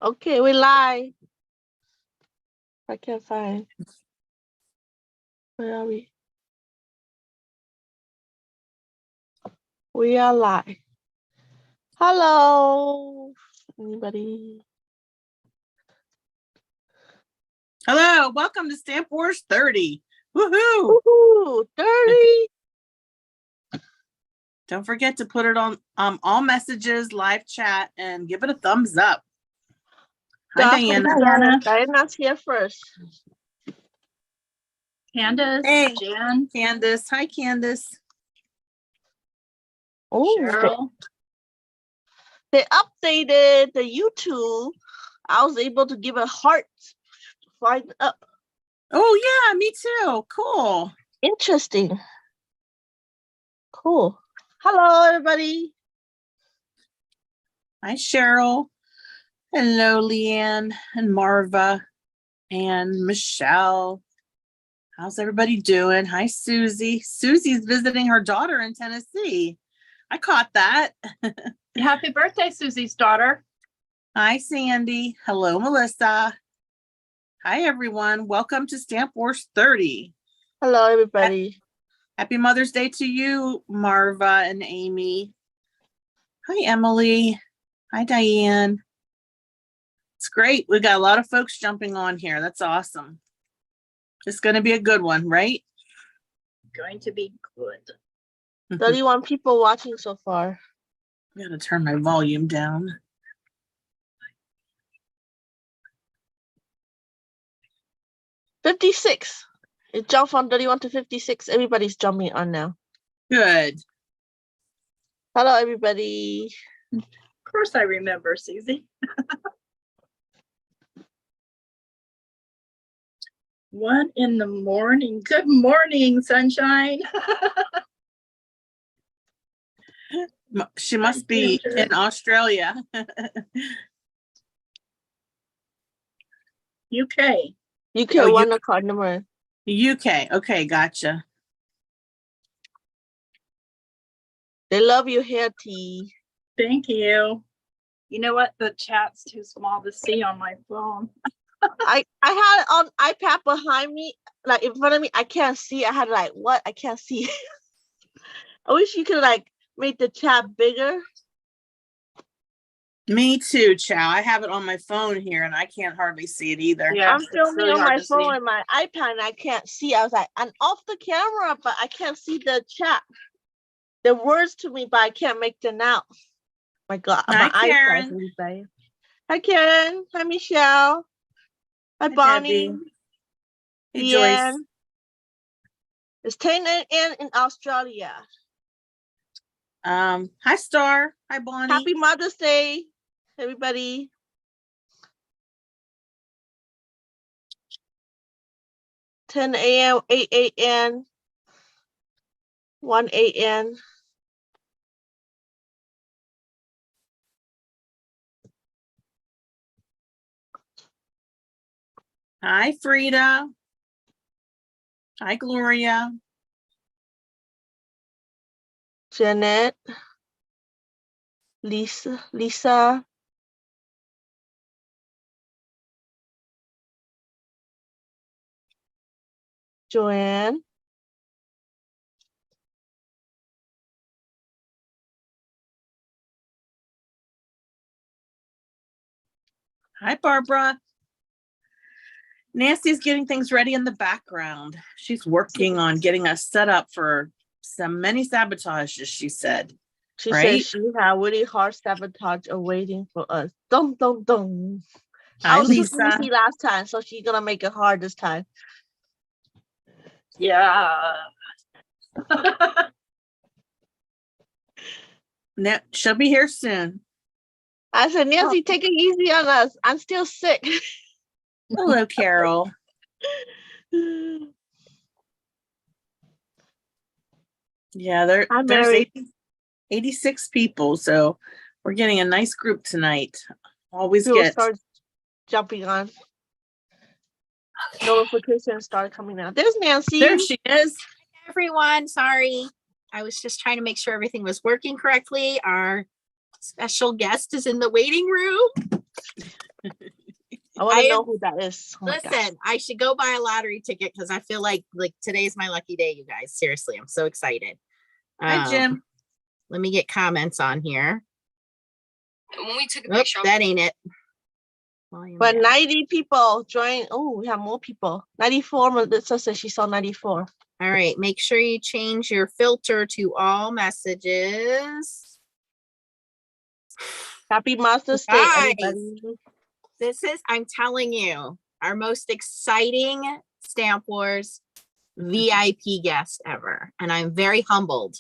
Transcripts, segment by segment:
Okay, we live. I can't find. Where are we? We are live. Hello. Anybody? Hello, welcome to Stamp Wars 30. Woohoo! Woohoo! 30. Don't forget to put it on all messages, live chat, and give it a thumbs up. Hi, Diana. Diana's here first. Candace, Hey. Jen, Candace. Hi, Candace. Oh, Cheryl. they updated the YouTube. I was able to give a heart right up. Oh, yeah, me too. Cool. Interesting. Cool. Hello, everybody. Hi, Cheryl. Hello, Leanne and Marva and Michelle. How's everybody doing? Hi, Susie. Susie's visiting her daughter in Tennessee. I caught that. Happy birthday, Susie's daughter. Hi, Sandy. Hello, Melissa. Hi, everyone. Welcome to Stamp Wars 30. Hello, everybody. Happy Mother's Day to you, Marva and Amy. Hi, Emily. Hi, Diane. It's great. We got a lot of folks jumping on here. That's awesome. It's going to be a good one, right? Going to be good. 31 people watching so far. I'm going to turn my volume down. $56. It jumped from 31 to 56. Everybody's jumping on now. Good. Hello, everybody. Of course I remember, Susie. 1 a.m. Good morning, sunshine. She must be in Australia. UK. UK, Oh, one card number. UK. Okay, gotcha. They love your hair, T. Thank you. You know what? The chat's too small to see on my phone. I had it on iPad behind me, like in front of me. I can't see. I had like, what? I can't see. I wish you could like make the chat bigger. Me too, Chow. I have it on my phone here and I can't hardly see it either. Yeah, I'm filming really on my hard to phone see. and my iPad and I can't see. I was like, I'm off the camera, but I can't see the chat. The words to me, but I can't make them out. My God, Hi, my Karen. eyes really bad. Hi, Karen. Hi, Michelle. Hi, Bonnie. Debbie. Hey, Leanne. Joyce. It's 10 a.m. in Australia. Hi, Star. Hi, Bonnie. Happy Mother's Day, everybody. $10 a.m., 8 a.m., 1 a.m. Hi, Frida. Hi, Gloria. Janet. Lisa. Joanne. Hi, Barbara. Nancy's getting things ready in the background. She's working on getting us set up for some many sabotages, she said. She Right? said she had really hard sabotage awaiting for us. Dum, dum, dum. Hi, I was too Lisa. easy last time, so she's gonna make it hard this time. Yeah. No, she'll be here soon. I said, Nancy, take it easy on us. I'm still sick. Hello, Carol. Yeah, there's Mary. 86 people, so we're getting a nice group tonight. Always People get start jumping on. Notifications start coming out. There's Nancy. There she is. Hi, everyone. Sorry. I was just trying to make sure everything was working correctly. Our special guest is in the waiting room. I want I to am- know who that is. Oh my gosh. Listen, I should go buy a lottery ticket because I feel like today's my lucky day, you guys. Seriously, I'm so excited. Hi, Jim. Let me get comments on here. When we took a Oop, picture, that ain't it. Volume But down. 90 people join. Oh, we have more people. 94. Melissa says she saw 94. All right, make sure you change your filter to all messages. Happy Mother's Day, Guys. everybody. This is, I'm telling you, our most exciting Stamp Wars VIP guest ever. And I'm very humbled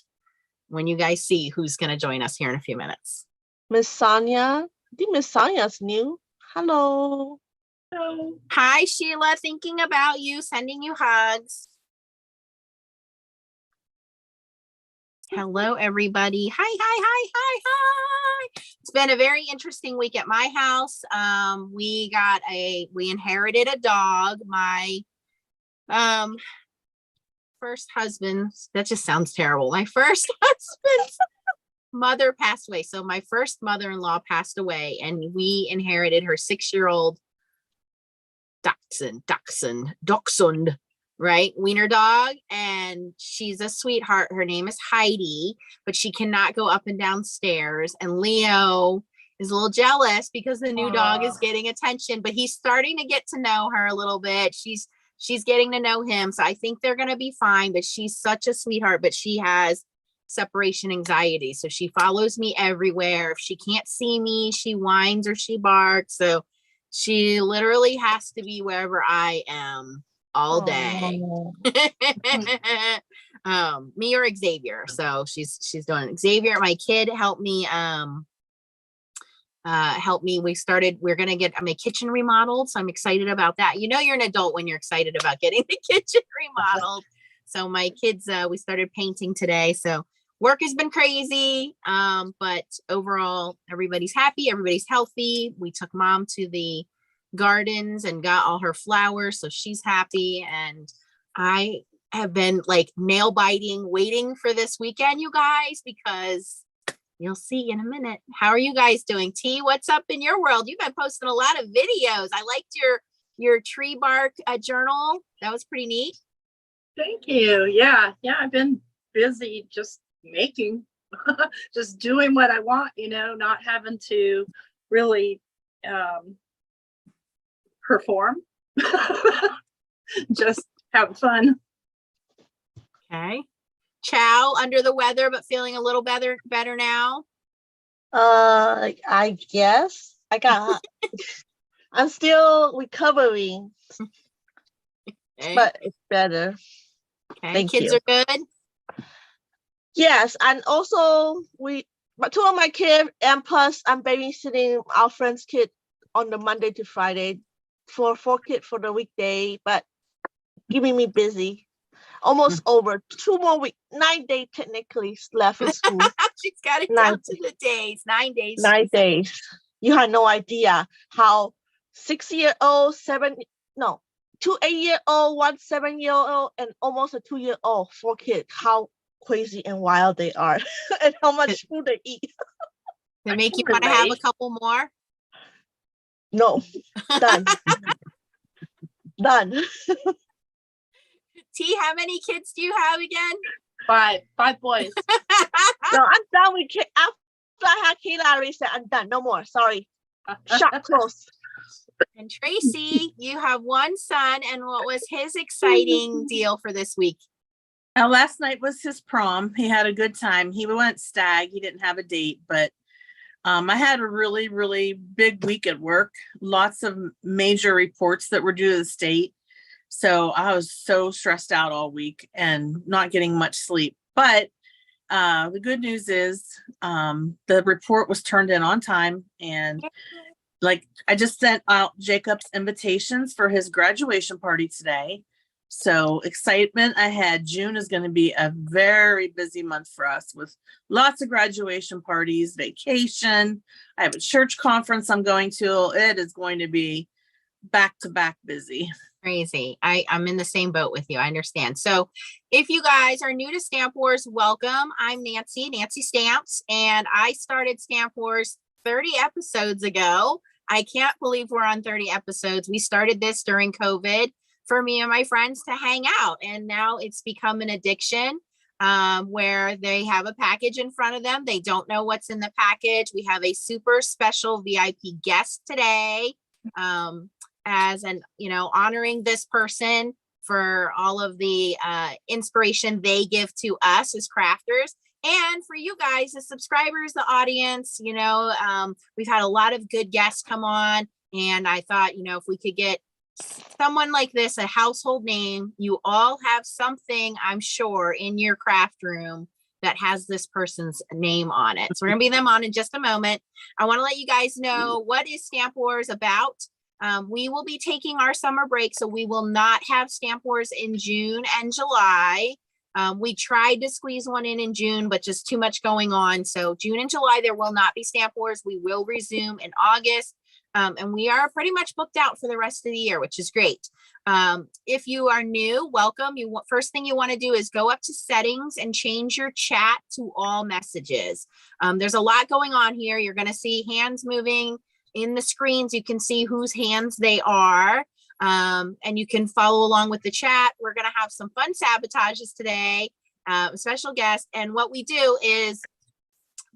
when you guys see who's going to join us here in a few minutes. Miss Sonia. I think Miss Sonia's new. Hello. So, Hi, Sheila. Thinking about you, sending you hugs. Hello, everybody. Hi. It's been a very interesting week at my house. We inherited a dog. My first husband, that just sounds terrible. My first husband's mother passed away. So my first mother-in-law passed away, and we inherited her 6-year-old dachshund, right? Wiener dog. And she's a sweetheart. Her name is Heidi, but she cannot go up and down stairs. And Leo is a little jealous because the new dog is getting attention, but he's starting to get to know her a little bit. She's getting to know him. So I think they're going to be fine, but she's such a sweetheart, but she has separation anxiety. So she follows me everywhere. If she can't see me, she whines or she barks. So she literally has to be wherever I am all day. Oh. Me or Xavier. So she's doing Xavier. My kid helped me, we're going to get my kitchen remodeled. So I'm excited about that. You know, you're an adult when you're excited about getting the kitchen remodeled. So my kids, we started painting today. So work has been crazy. But overall, everybody's happy. Everybody's healthy. We took mom to the gardens and got all her flowers. So she's happy. And I have been like nail biting, waiting for this weekend, you guys, because you'll see in a minute. How are you guys doing? T, what's up in your world? You've been posting a lot of videos. I liked your tree bark journal. That was pretty neat. thank you. Yeah, I've been busy just making, just doing what I want, not having to really perform. Just have fun. Okay. Chow, under the weather, but feeling a little better now. I guess I'm still recovering, Okay. but it's better. Okay. Thank Kids you. are good. Yes, and also but 2 of my kids, and plus I'm babysitting our friend's kid on the Monday to Friday for 4 kids for the weekday, but keeping me busy. Almost over 2 more weeks, 9 days technically left in school. She's got it 9 down to the days. 9 days. 9 days. You had no idea how 6-year-old, 2 8-year-old, 1 7-year-old, and almost a 2-year-old, 4 kids. How crazy and wild they are, and how much food they eat. They I make can you want to have a relate. couple more. No, done. Done. T, how many kids do you have again? 5 boys. No, I'm done with kids. After I had Kayla, I already said I'm done. No more. Sorry. Shop closed. And Tracy, you have 1 son, and what was his exciting deal for this week? Last night was his prom. He had a good time. He went stag. He didn't have a date, but I had a really, really big week at work. Lots of major reports that were due to the state. So I was so stressed out all week and not getting much sleep. But the good news is the report was turned in on time. And like I just sent out Jacob's invitations for his graduation party today. So excitement ahead. June is going to be a very busy month for us with lots of graduation parties, vacation. I have a church conference I'm going to. It is going to be back to back busy. Crazy. I'm in the same boat with you. I understand. So if you guys are new to Stamp Wars, welcome. I'm Nancy Stamps, and I started Stamp Wars 30 episodes ago. I can't believe we're on 30 episodes. We started this during COVID for me and my friends to hang out. And now it's become an addiction where they have a package in front of them. They don't know what's in the package. We have a super special VIP guest today as an, honoring this person for all of the inspiration they give to us as crafters. And for you guys, the subscribers, the audience, we've had a lot of good guests come on. And I thought, if we could get someone like this, a household name, you all have something, I'm sure, in your craft room that has this person's name on it. So we're gonna be them on in just a moment. I want to let you guys know what is Stamp Wars about. We will be taking our summer break, so we will not have Stamp Wars in June and July. We tried to squeeze one in June, but just too much going on. So June and July, there will not be Stamp Wars. We will resume in August. And we are pretty much booked out for the rest of the year, which is great. If you are new, welcome. First thing you want to do is go up to settings and change your chat to all messages. There's a lot going on here. You're going to see hands moving in the screens. You can see whose hands they are. And you can follow along with the chat. We're going to have some fun sabotages today, special guest. And what we do is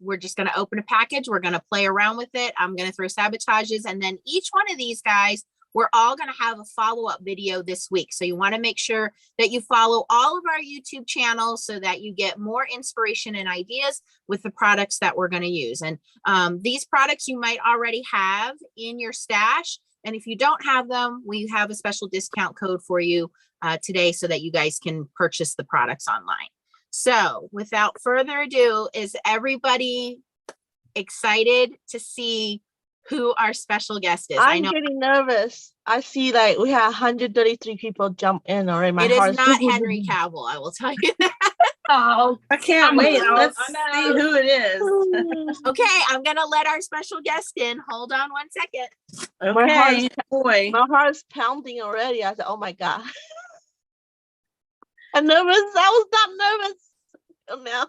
we're just going to open a package. We're going to play around with it. I'm going to throw sabotages. And then each one of these guys, we're all going to have a follow-up video this week. So you want to make sure that you follow all of our YouTube channels so that you get more inspiration and ideas with the products that we're going to use. And these products you might already have in your stash. And if you don't have them, we have a special discount code for you today so that you guys can purchase the products online. So without further ado, is everybody excited to see who our special guest is? I'm getting nervous. I see like we have 133 people jump in already. My It is heart's not Henry Cavill, I will tell you that. Oh, I can't wait. know, Let's I know. see who it is. Okay, I'm going to let our special guest in. Hold on one second. Okay, boy. My heart's pounding already. I said, oh my God. I'm nervous. I was not nervous. Now.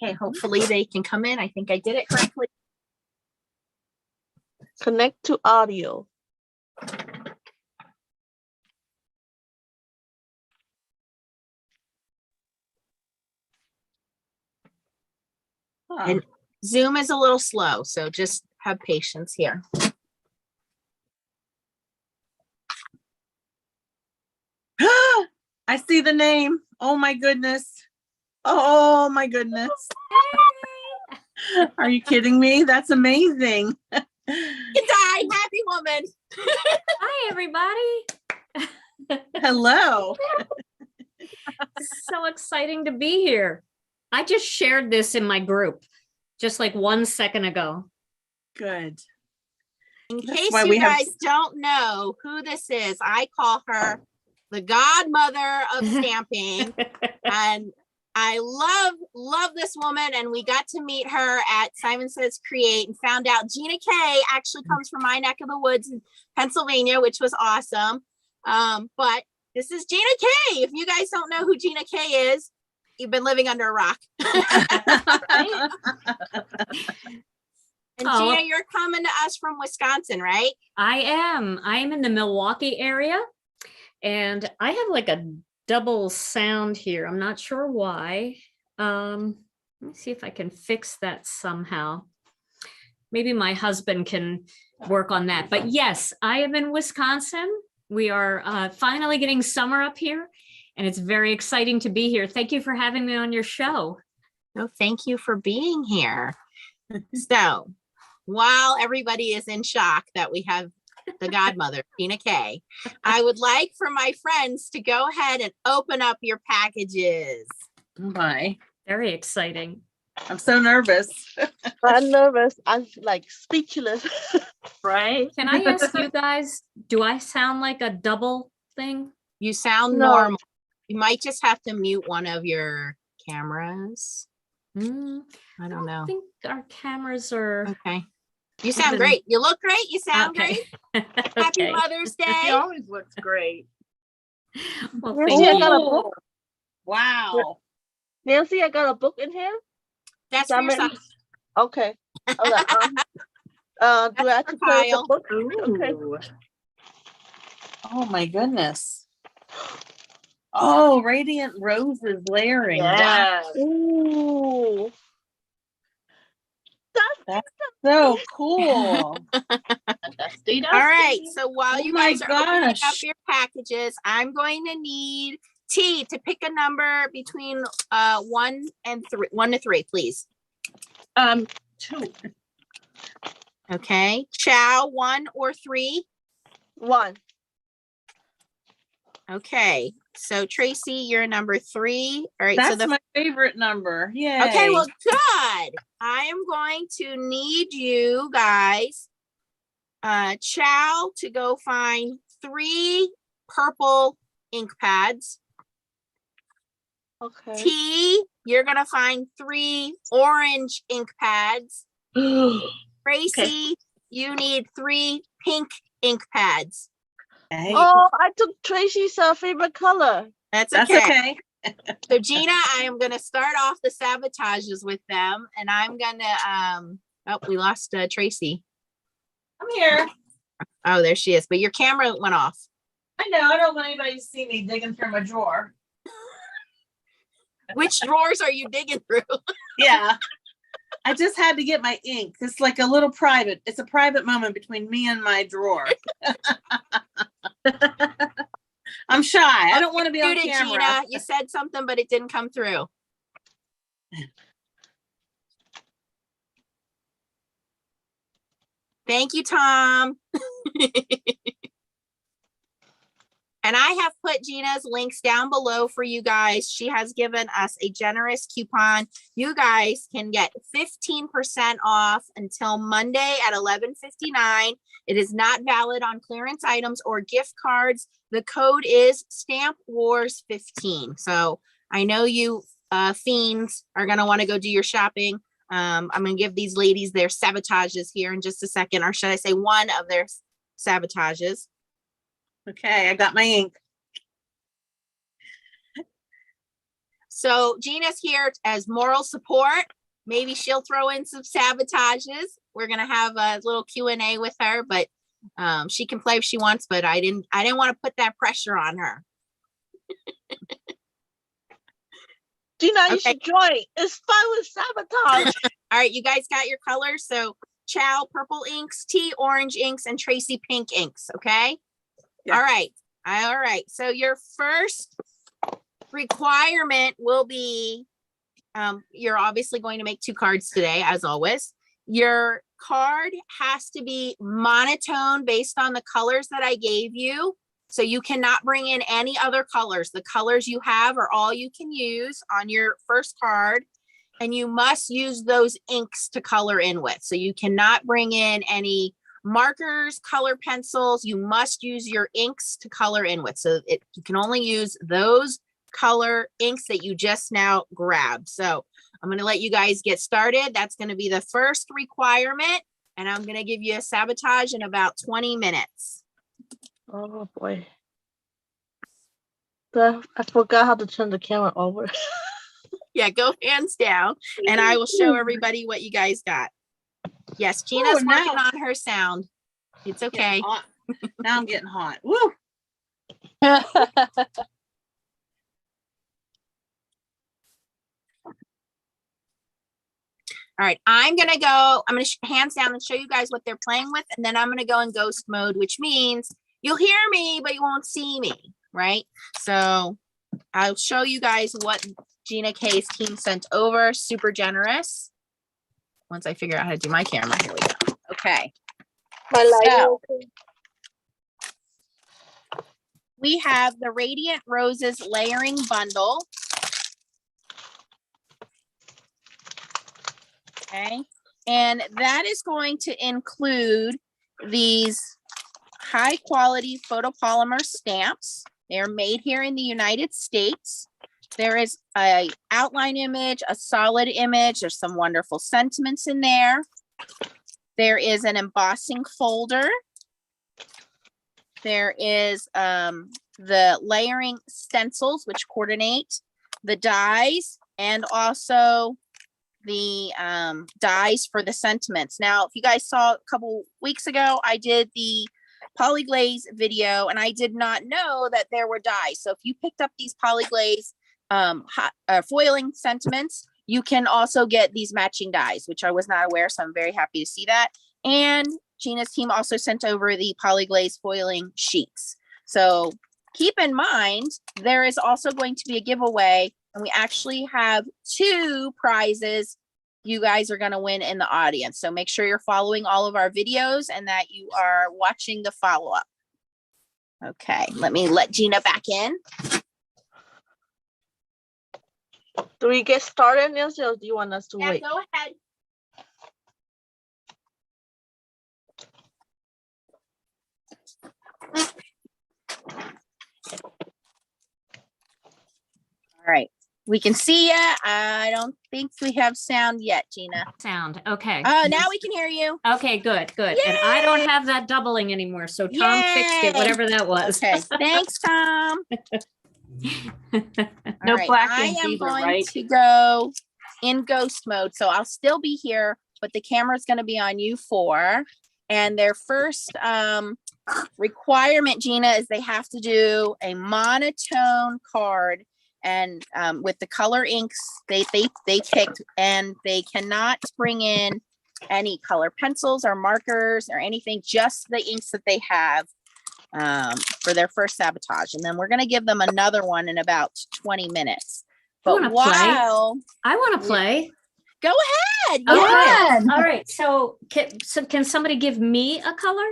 Okay, hopefully they can come in. I think I did it correctly. Connect to audio. And Zoom is a little slow, so just have patience here. I see the name. Oh my goodness. Oh my goodness. Are you kidding me? That's amazing. Good day, happy woman. Hi, everybody. Hello. So exciting to be here. I just shared this in my group just like 1 second ago. Good. In That's case why you we have- guys don't know who this is, I call her the godmother of stamping. And I love this woman. And we got to meet her at Simon Says Create and found out Gina K actually comes from my neck of the woods in Pennsylvania, which was awesome. But this is Gina K. If you guys don't know who Gina K is, you've been living under a rock. And Oh. Gina, you're coming to us from Wisconsin, right? I am in the Milwaukee area and I have like a double sound here. I'm not sure why. Let me see if I can fix that somehow. Maybe my husband can work on that. But yes, I am in Wisconsin. We are finally getting summer up here and it's very exciting to be here. Thank you for having me on your show. No, thank you for being here. So while everybody is in shock that we have the godmother, Gina K, I would like for my friends to go ahead and open up your packages. My, Very exciting. I'm so nervous. I'm nervous. I'm like speechless. right. Can I ask you guys, do I sound like a double thing? You sound No. normal. You might just have to mute one of your cameras. Hmm, I don't know. I think our cameras are. Okay. You sound great. You look great. You sound Okay. great. Happy Okay. Mother's She Day. always looks great. Well, Nancy, thank I got a you. book. Wow. Nancy, I got a book in here. That's for your son. Okay. Hold on. Do I have to close the Kyle. book? Okay. Ooh. Oh my goodness. Oh, radiant roses layering. Wow, Yes. Ooh. that's so cool. Dusty, All right. dusty. So while Oh you my guys are opening up gosh. your packages, I'm going to need T to pick a number between 1 and 3, 1 to 3, please. 2. Okay. Chow, 1 or 3. 1. Okay. So Tracy, you're number 3. All right. That's so the my favorite number. Yay. okay. Well, good. I am going to need you guys, Chow, to go find 3 purple ink pads. Okay. T, you're gonna find 3 orange ink pads. Tracy, you need 3 pink ink pads. Okay. Oh, I took Tracy's favorite color. That's That's okay. okay. So Gina, I am gonna start off the sabotages with them, and I'm gonna oh, we lost Tracy. I'm here. Oh, there she is. But your camera went off. I know. I don't want anybody to see me digging through my drawer. Which drawers are you digging through? Yeah. I just had to get my ink. It's like a little private. It's a private moment between me and my drawer. I'm shy. I don't want to be on Muted, camera. Gina. You said something, but it didn't come through. Thank you, Tom. And I have put Gina's links down below for you guys. She has given us a generous coupon. You guys can get 15% off until Monday at 11:59. It is not valid on clearance items or gift cards. The code is Stamp Wars 15. So I know you fiends are going to want to go do your shopping. I'm going to give these ladies their sabotages here in just a second, or should I say one of their sabotages. Okay, I got my ink. So Gina's here as moral support. Maybe she'll throw in some sabotages. We're gonna have a little Q&A with her, but she can play if she wants, but I didn't want to put that pressure on her. Gina, you Okay. should join. It's fun with sabotage. All right, you guys got your colors. So Chow, purple inks, T, orange inks, and Tracy, pink inks, okay? Yeah. All right. All right. So your first requirement will be, you're obviously going to make 2 cards today, as always. Your card has to be monotone based on the colors that I gave you. So you cannot bring in any other colors. The colors you have are all you can use on your first card. And you must use those inks to color in with. So you cannot bring in any markers, color pencils. You must use your inks to color in with. So you can only use those color inks that you just now grabbed. So I'm going to let you guys get started. That's going to be the first requirement. And I'm going to give you a sabotage in about 20 minutes. Oh boy. I forgot how to turn the camera over. Yeah, go hands down. And I will show everybody what you guys got. Yes, Gina's now- working on her sound. It's okay. Getting hot. Now I'm getting hot. Woo! All right, I'm going to hands down and show you guys what they're playing with. And then I'm going to go in ghost mode, which means you'll hear me, but you won't see me, right? So I'll show you guys what Gina K's team sent over. Super generous. Once I figure out how to do my camera, here we go. Okay. So we have the Radiant Roses layering bundle. Okay. And that is going to include these high quality photopolymer stamps. They're made here in the United States. There is a outline image, a solid image. There's some wonderful sentiments in there. There is an embossing folder. There is the layering stencils, which coordinate the dies, and also the dies for the sentiments. Now, if you guys saw a couple weeks ago, I did the polyglaze video and I did not know that there were dies. So if you picked up these polyglaze foiling sentiments, you can also get these matching dies, which I was not aware. So I'm very happy to see that. And Gina's team also sent over the polyglaze foiling sheets. So keep in mind, there is also going to be a giveaway, and we actually have 2 prizes you guys are going to win in the audience. So make sure you're following all of our videos and that you are watching the follow-up. Okay, let me let Gina back in. Do we get started, Nancy, or do you want us to Yeah, wait? go ahead. All right, we can see ya. I don't think we have sound yet, Gina. Sound, okay. Oh, now we can hear you. Okay, good, good. And I don't have that doubling anymore, so Tom fixed it, Yay! whatever that was. Okay, thanks, Tom. No All right, black I ink am either, going right? to go in ghost mode, so I'll still be here, but the camera's going to be on you 4. And their first requirement, Gina, is they have to do a monotone card, and with the color inks they picked, and they cannot bring in any color pencils or markers or anything, just the inks that they have for their first sabotage. And then we're going to give them another one in about 20 minutes. But wanna play? while I want to play. go ahead. Okay. Yeah. All right. So can somebody give me a color?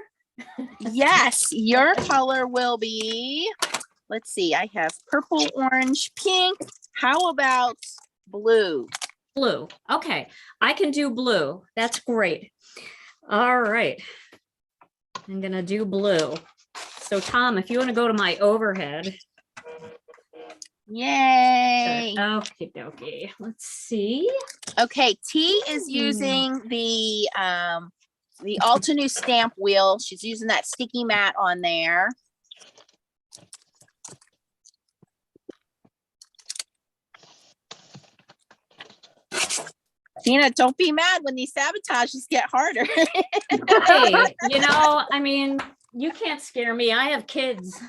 Yes, your color will be, let's see, I have purple, orange, pink. How about blue? Blue. Okay. I can do blue. That's great. All right. I'm going to do blue. So Tom, if you want to go to my overhead. Yay. Okay, okay. Let's see. Okay, T is using the Altenew stamp wheel. She's using that sticky mat on there. Gina, don't be mad when these sabotages get harder. Hey, I mean, you can't scare me. I have kids.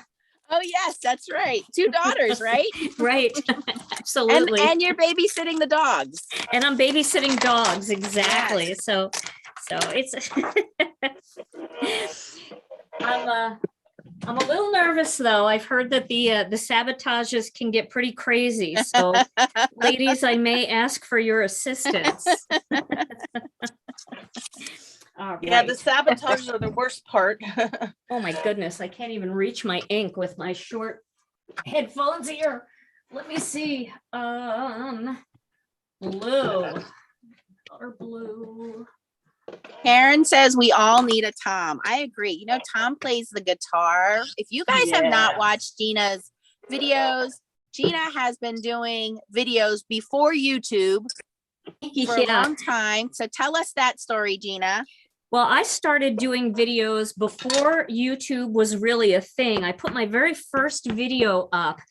Oh yes, that's right. 2 daughters, right? Right. Absolutely. And you're babysitting the dogs. And I'm babysitting dogs. Exactly. Yes. So it's I'm a little nervous though. I've heard that the sabotages can get pretty crazy. So ladies, I may ask for your assistance. All Yeah, right. the sabotages are the worst part. Oh my goodness, I can't even reach my ink with my short headphones here. Let me see. Blue. Color blue. Karen says we all need a Tom. I agree. Tom plays the guitar. If you guys have not Yeah. watched Gina's videos, Gina has been doing videos before YouTube for a long time. So tell us that story, Gina. Well, I started doing videos before YouTube was really a thing. I put my very first video up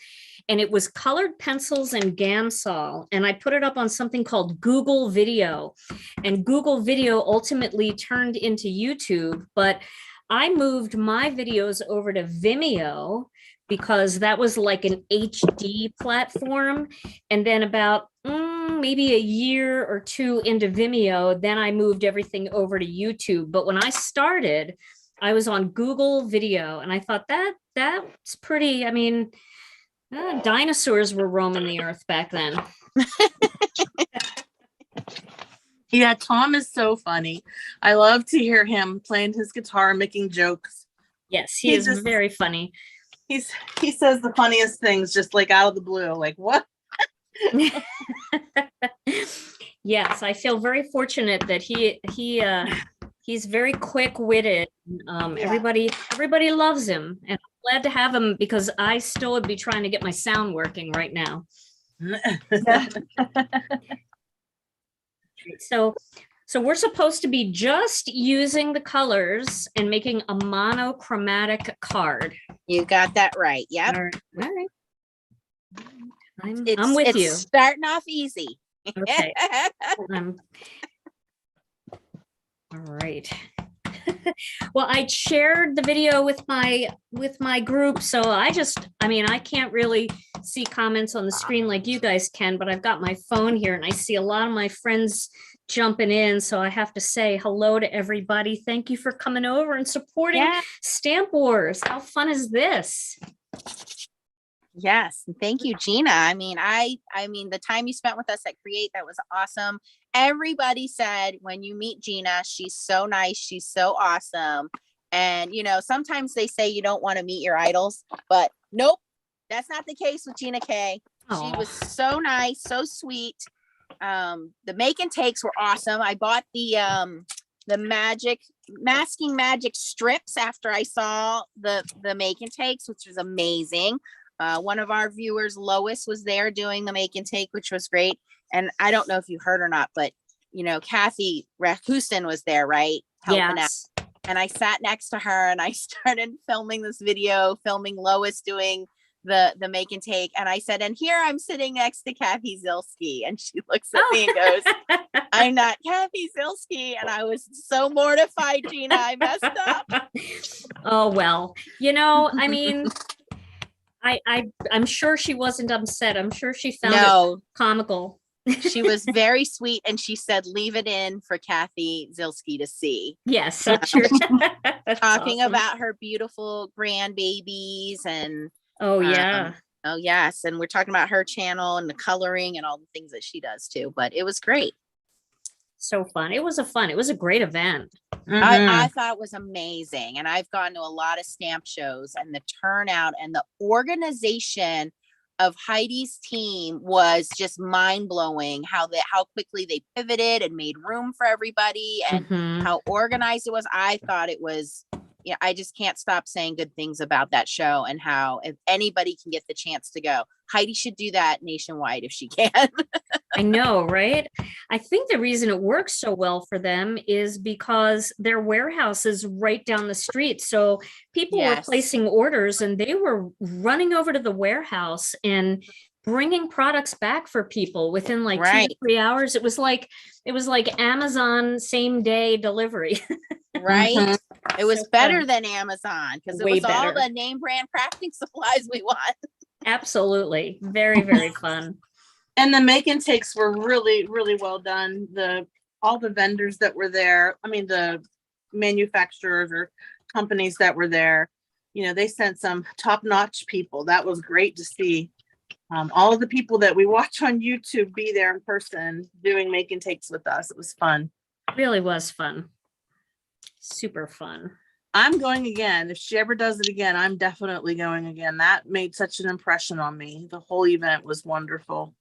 and it was colored pencils and Gamsol. And I put it up on something called Google Video. And Google Video ultimately turned into YouTube, but I moved my videos over to Vimeo because that was like an HD platform. And then about maybe a year or 2 into Vimeo, then I moved everything over to YouTube. But when I started, I was on Google Video and I thought that's pretty, I mean, dinosaurs were roaming the earth back then. Yeah, Tom is so funny. I love to hear him playing his guitar, making jokes. Yes, he is very funny. He says the funniest things just like out of the blue. Like, what? Yes, I feel very fortunate that he's very quick-witted. Everybody loves him, and I'm glad to have him because I still would be trying to get my sound working right now. So we're supposed to be just using the colors and making a monochromatic card. You got that right. Yep. All right. I'm It's with you. starting off easy. Okay. All right. Well, I shared the video with my group, so I mean, I can't really see comments on the screen like you guys can, but I've got my phone here and I see a lot of my friends jumping in, so I have to say hello to everybody. Thank you for coming over and supporting Yeah. Stamp Wars. How fun is this? Yes, and thank you, Gina. I mean, I mean, the time you spent with us at Create, that was awesome. Everybody said when you meet Gina, she's so nice, she's so awesome. And you know, sometimes they say you don't want to meet your idols, but nope, that's not the case with Gina K. She was so nice, so sweet. The make and takes were awesome. I bought the masking magic strips after I saw the make and takes, which was amazing. One of our viewers, Lois, was there doing the make and take, which was great. And I don't know if you heard or not, but you know, Kathy Rakusin was there, right? Helping out. And I sat next to her and I started filming this video, filming Lois doing the make and take. And I said, and here I'm sitting next to Kathy Zilski. And she looks at me and goes, I'm not Kathy Zilski. And I was so mortified, Gina, I messed up. Oh, well, you know, I mean, I'm sure she wasn't upset. I'm sure she found it comical. She was very sweet and she said, leave it in for Kathy Zilski to see. Yes, so true. Talking about her beautiful grandbabies and oh yeah. Oh yes. And we're talking about her channel and the coloring and all the things that she does too. But it was great. So fun. It was a great event. I thought it was amazing. And I've gone to a lot of stamp shows and the turnout and the organization of Heidi's team was just mind blowing. How quickly they pivoted and made room for everybody and how organized it was. I thought it was, yeah, I just can't stop saying good things about that show and how if anybody can get the chance to go, Heidi should do that nationwide if she can. I know, right? I think the reason it works so well for them is because their warehouse is right down the street. So people were placing orders and they were running over to the warehouse and bringing products back for people within like 2 to 3 hours. It was like Amazon same day delivery. Right. It was better than Amazon because it was all the name brand crafting supplies we want. Absolutely. Very, very fun. And the make and takes were really, really well done. All the vendors that were there, I mean, the manufacturers or companies that were there, you know, they sent some top-notch people. That was great to see. All of the people that we watch on YouTube be there in person doing make and takes with us. It was fun. Really was fun. Super fun. I'm going again. If she ever does it again, I'm definitely going again. That made such an impression on me. The whole event was wonderful.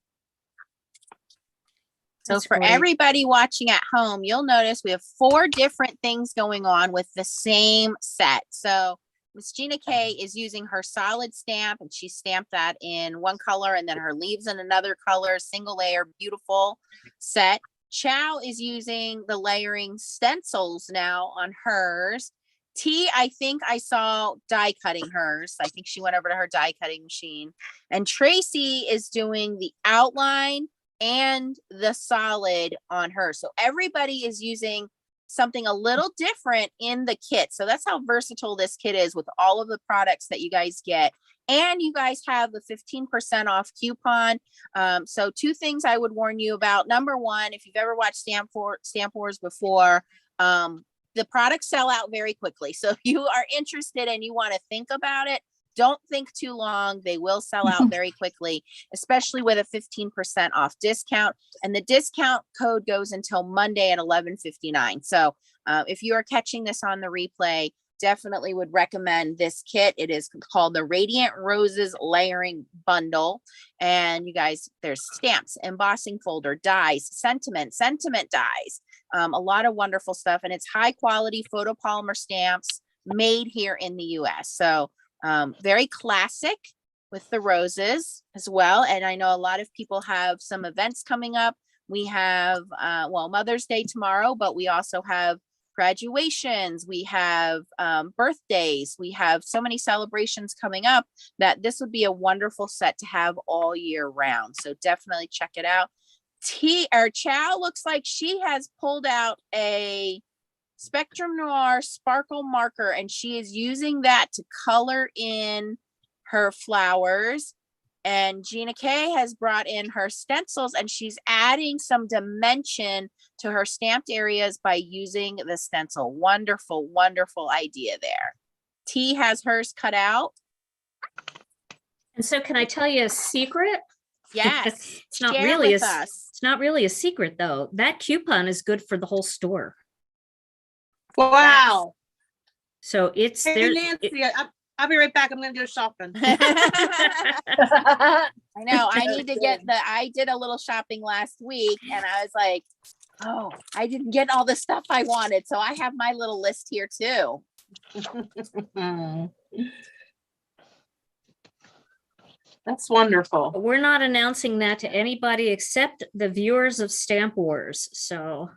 So for everybody watching at home, you'll notice we have 4 different things going on with the same set. So Miss Gina K is using her solid stamp and she stamped that in one color and then her leaves in another color, single layer, beautiful set. Chow is using the layering stencils now on hers. T, I think I saw die cutting hers. I think she went over to her die cutting machine. And Tracy is doing the outline and the solid on her. So everybody is using something a little different in the kit. So that's how versatile this kit is with all of the products that you guys get. And you guys have the 15% off coupon. So 2 things I would warn you about. Number 1, if you've ever watched Stamp Wars before, the products sell out very quickly. So if you are interested and you want to think about it, don't think too long. They will sell out very quickly, especially with a 15% off discount. And the discount code goes until Monday at 11:59. So if you are catching this on the replay, definitely would recommend this kit. It is called the Radiant Roses Layering Bundle. And you guys, there's stamps, embossing folder, dies, sentiment dies, a lot of wonderful stuff. And it's high quality photopolymer stamps made here in the US. So very classic with the roses as well. And I know a lot of people have some events coming up. We have, Mother's Day tomorrow, but we also have graduations. We have birthdays. We have so many celebrations coming up that this would be a wonderful set to have all year round. So definitely check it out. Chow looks like she has pulled out a Spectrum Noir sparkle marker, and she is using that to color in her flowers. And Gina K has brought in her stencils, and she's adding some dimension to her stamped areas by using the stencil. Wonderful, wonderful idea there. T has hers cut out. And so can I tell you a secret? Yes. It's not Share really with a, us. it's not really a secret though. That coupon is good for the whole store. Wow. So it's Hey, there. Nancy, I'll be right back. I'm going to go shopping. I know. I need to get I did a little shopping last week, and I was like, oh, I didn't get all the stuff I wanted. So I have my little list here too. That's wonderful. We're not announcing that to anybody except the viewers of Stamp Wars. So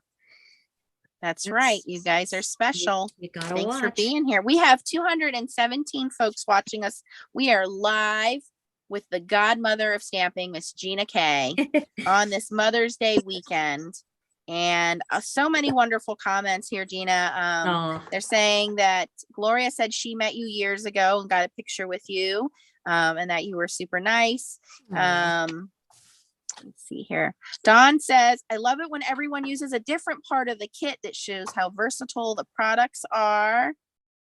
That's right. You guys are special. you gotta Thanks watch. for being here. We have 217 folks watching us. We are live with the godmother of stamping, Miss Gina K, on this Mother's Day weekend. And so many wonderful comments here, Gina. Oh, They're saying that Gloria said she met you years ago and got a picture with you, and that you were super nice. Let's see here. Dawn says, I love it when everyone uses a different part of the kit that shows how versatile the products are.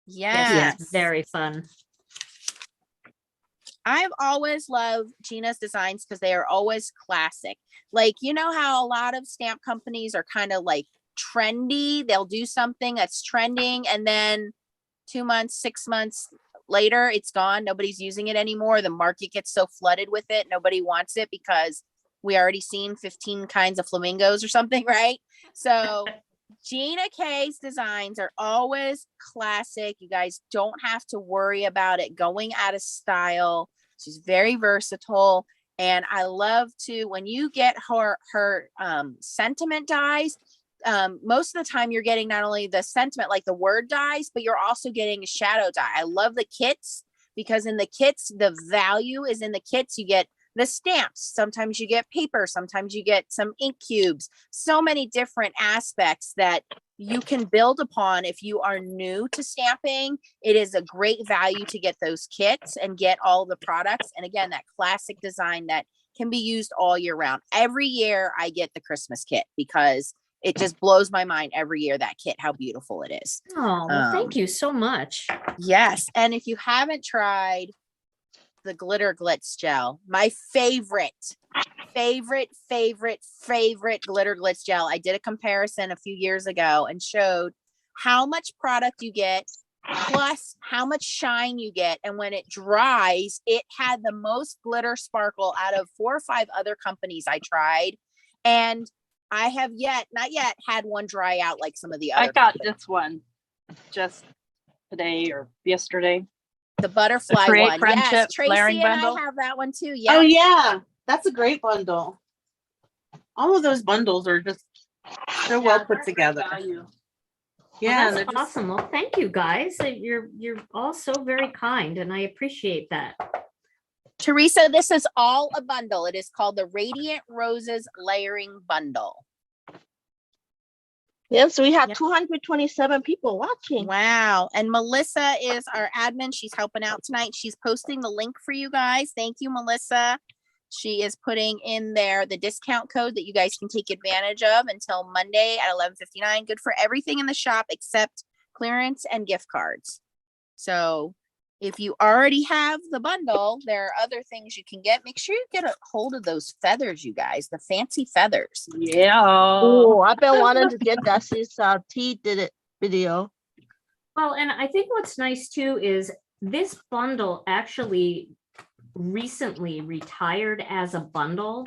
Yes. yes, very fun. I've always loved Gina's designs because they are always classic. Like, you know how a lot of stamp companies are kind of like trendy. They'll do something that's trending, and then 2 months, 6 months later, it's gone. Nobody's using it anymore. The market gets so flooded with it. Nobody wants it because we already seen 15 kinds of flamingos or something, right? So Gina K's designs are always classic. You guys don't have to worry about it going out of style. She's very versatile. And I love to, when you get her sentiment dies, most of the time you're getting not only the sentiment, like the word dies, but you're also getting a shadow die. I love the kits because in the kits, the value is in the kits. You get the stamps. Sometimes you get paper. Sometimes you get some ink cubes. So many different aspects that you can build upon. If you are new to stamping, it is a great value to get those kits and get all the products. And again, that classic design that can be used all year round. Every year I get the Christmas kit because it just blows my mind every year, that kit, how beautiful it is. Oh, well, thank you so much. Yes. And if you haven't tried the glitter glitz gel, my favorite glitter glitz gel. I did a comparison a few years ago and showed how much product you get plus how much shine you get. And when it dries, it had the most glitter sparkle out of 4 or 5 other companies I tried. And I have not yet had one dry out like some of the other. I got this one just today or yesterday. The butterfly Create one. Friendship Yes, Tracy layering and bundle. I have that one too. Yeah. Oh yeah, that's a great bundle. All of those bundles are just so well put together. Yeah, Well, they're that's just- awesome. Well, thank you guys. You're all so very kind, and I appreciate that. Teresa, this is all a bundle. It is called the Radiant Roses Layering Bundle. Yes, we have Yep. 227 people watching. Wow. And Melissa is our admin. She's helping out tonight. She's posting the link for you guys. Thank you, Melissa. She is putting in there the discount code that you guys can take advantage of until Monday at 11:59. Good for everything in the shop except clearance and gift cards. So if you already have the bundle, there are other things you can get. Make sure you get a hold of those feathers, you guys, the fancy feathers. Yeah. Oh, I've been wanting to get that since T did it video. Well, and I think what's nice too is this bundle actually recently retired as a bundle,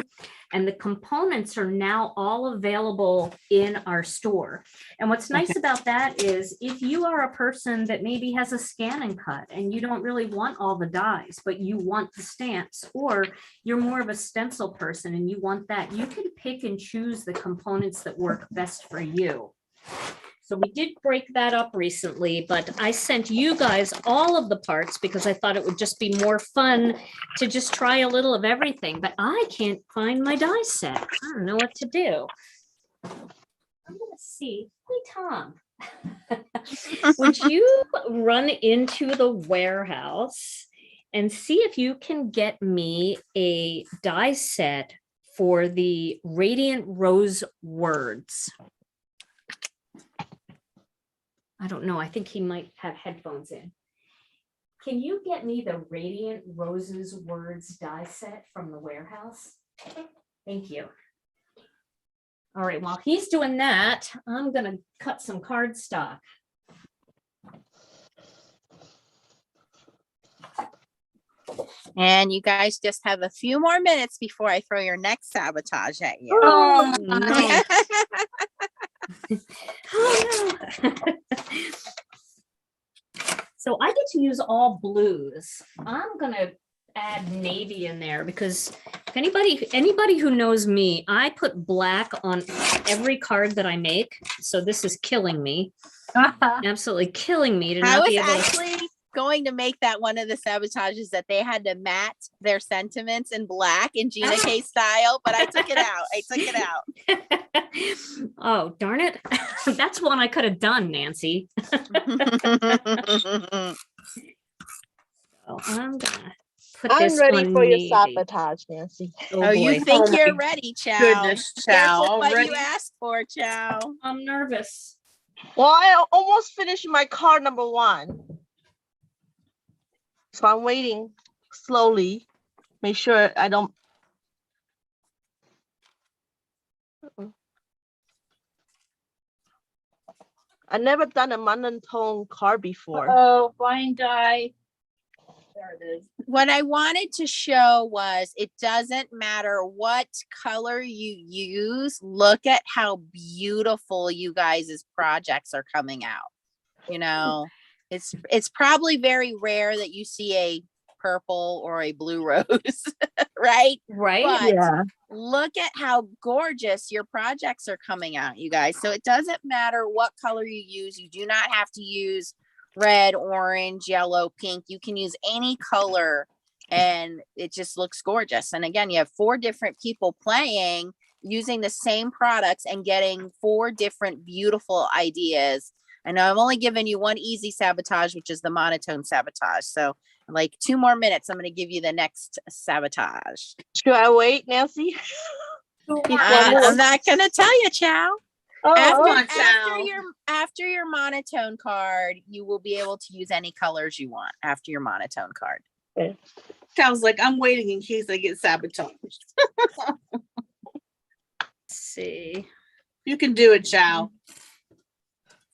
and the components are now all available in our store. And what's nice about that is if you are a person that maybe has a scan and cut and you don't really want all the dies, but you want the stamps, or you're more of a stencil person and you want that, you can pick and choose the components that work best for you. So we did break that up recently, but I sent you guys all of the parts because I thought it would just be more fun to just try a little of everything, but I can't find my die set. I don't know what to do. I'm gonna see. Hey, Tom. Would you run into the warehouse and see if you can get me a die set for the Radiant Rose words? I don't know. I think he might have headphones in. Can you get me the Radiant Roses words die set from the warehouse? Thank you. All right, while he's doing that, I'm gonna cut some cardstock. And you guys just have a few more minutes before I throw your next sabotage at you. Oh, no. Oh, no. So I get to use all blues. I'm gonna add navy in there because if anybody who knows me, I put black on every card that I make. So this is killing me, absolutely killing me to I not was be able to. actually going to make that one of the sabotages that they had to match their sentiments in black in Gina K style, but I took it out. I took it out. Oh, darn it. That's one I could have done, Nancy. So I'm gonna put I'm this ready on for your navy. sabotage, Nancy. Oh, you boy. think Oh you're my ready, Chow? Goodness, Chow. Careful what Already? you asked for, Chow. I'm nervous. Well, I almost finished my card number 1. So I'm waiting slowly. Make sure I don't. I've never done a monotone card before. Oh, blind die. There it is. What I wanted to show was it doesn't matter what color you use. Look at how beautiful you guys' projects are coming out. You know, it's probably very rare that you see a purple or a blue rose, right? Right? But Yeah. look at how gorgeous your projects are coming out, you guys. So it doesn't matter what color you use. You do not have to use red, orange, yellow, pink. You can use any color and it just looks gorgeous. And again, you have 4 different people playing using the same products and getting 4 different beautiful ideas. I know I'm only giving you one easy sabotage, which is the monotone sabotage. So like 2 more minutes, I'm going to give you the next sabotage. Should I wait, Nancy? I'm not going to tell you, Chow. Oh, After your monotone card, you will be able to use any colors you want after your monotone card. Chow's like, I'm waiting in case I get sabotaged. Let's see. You can do it, Chow.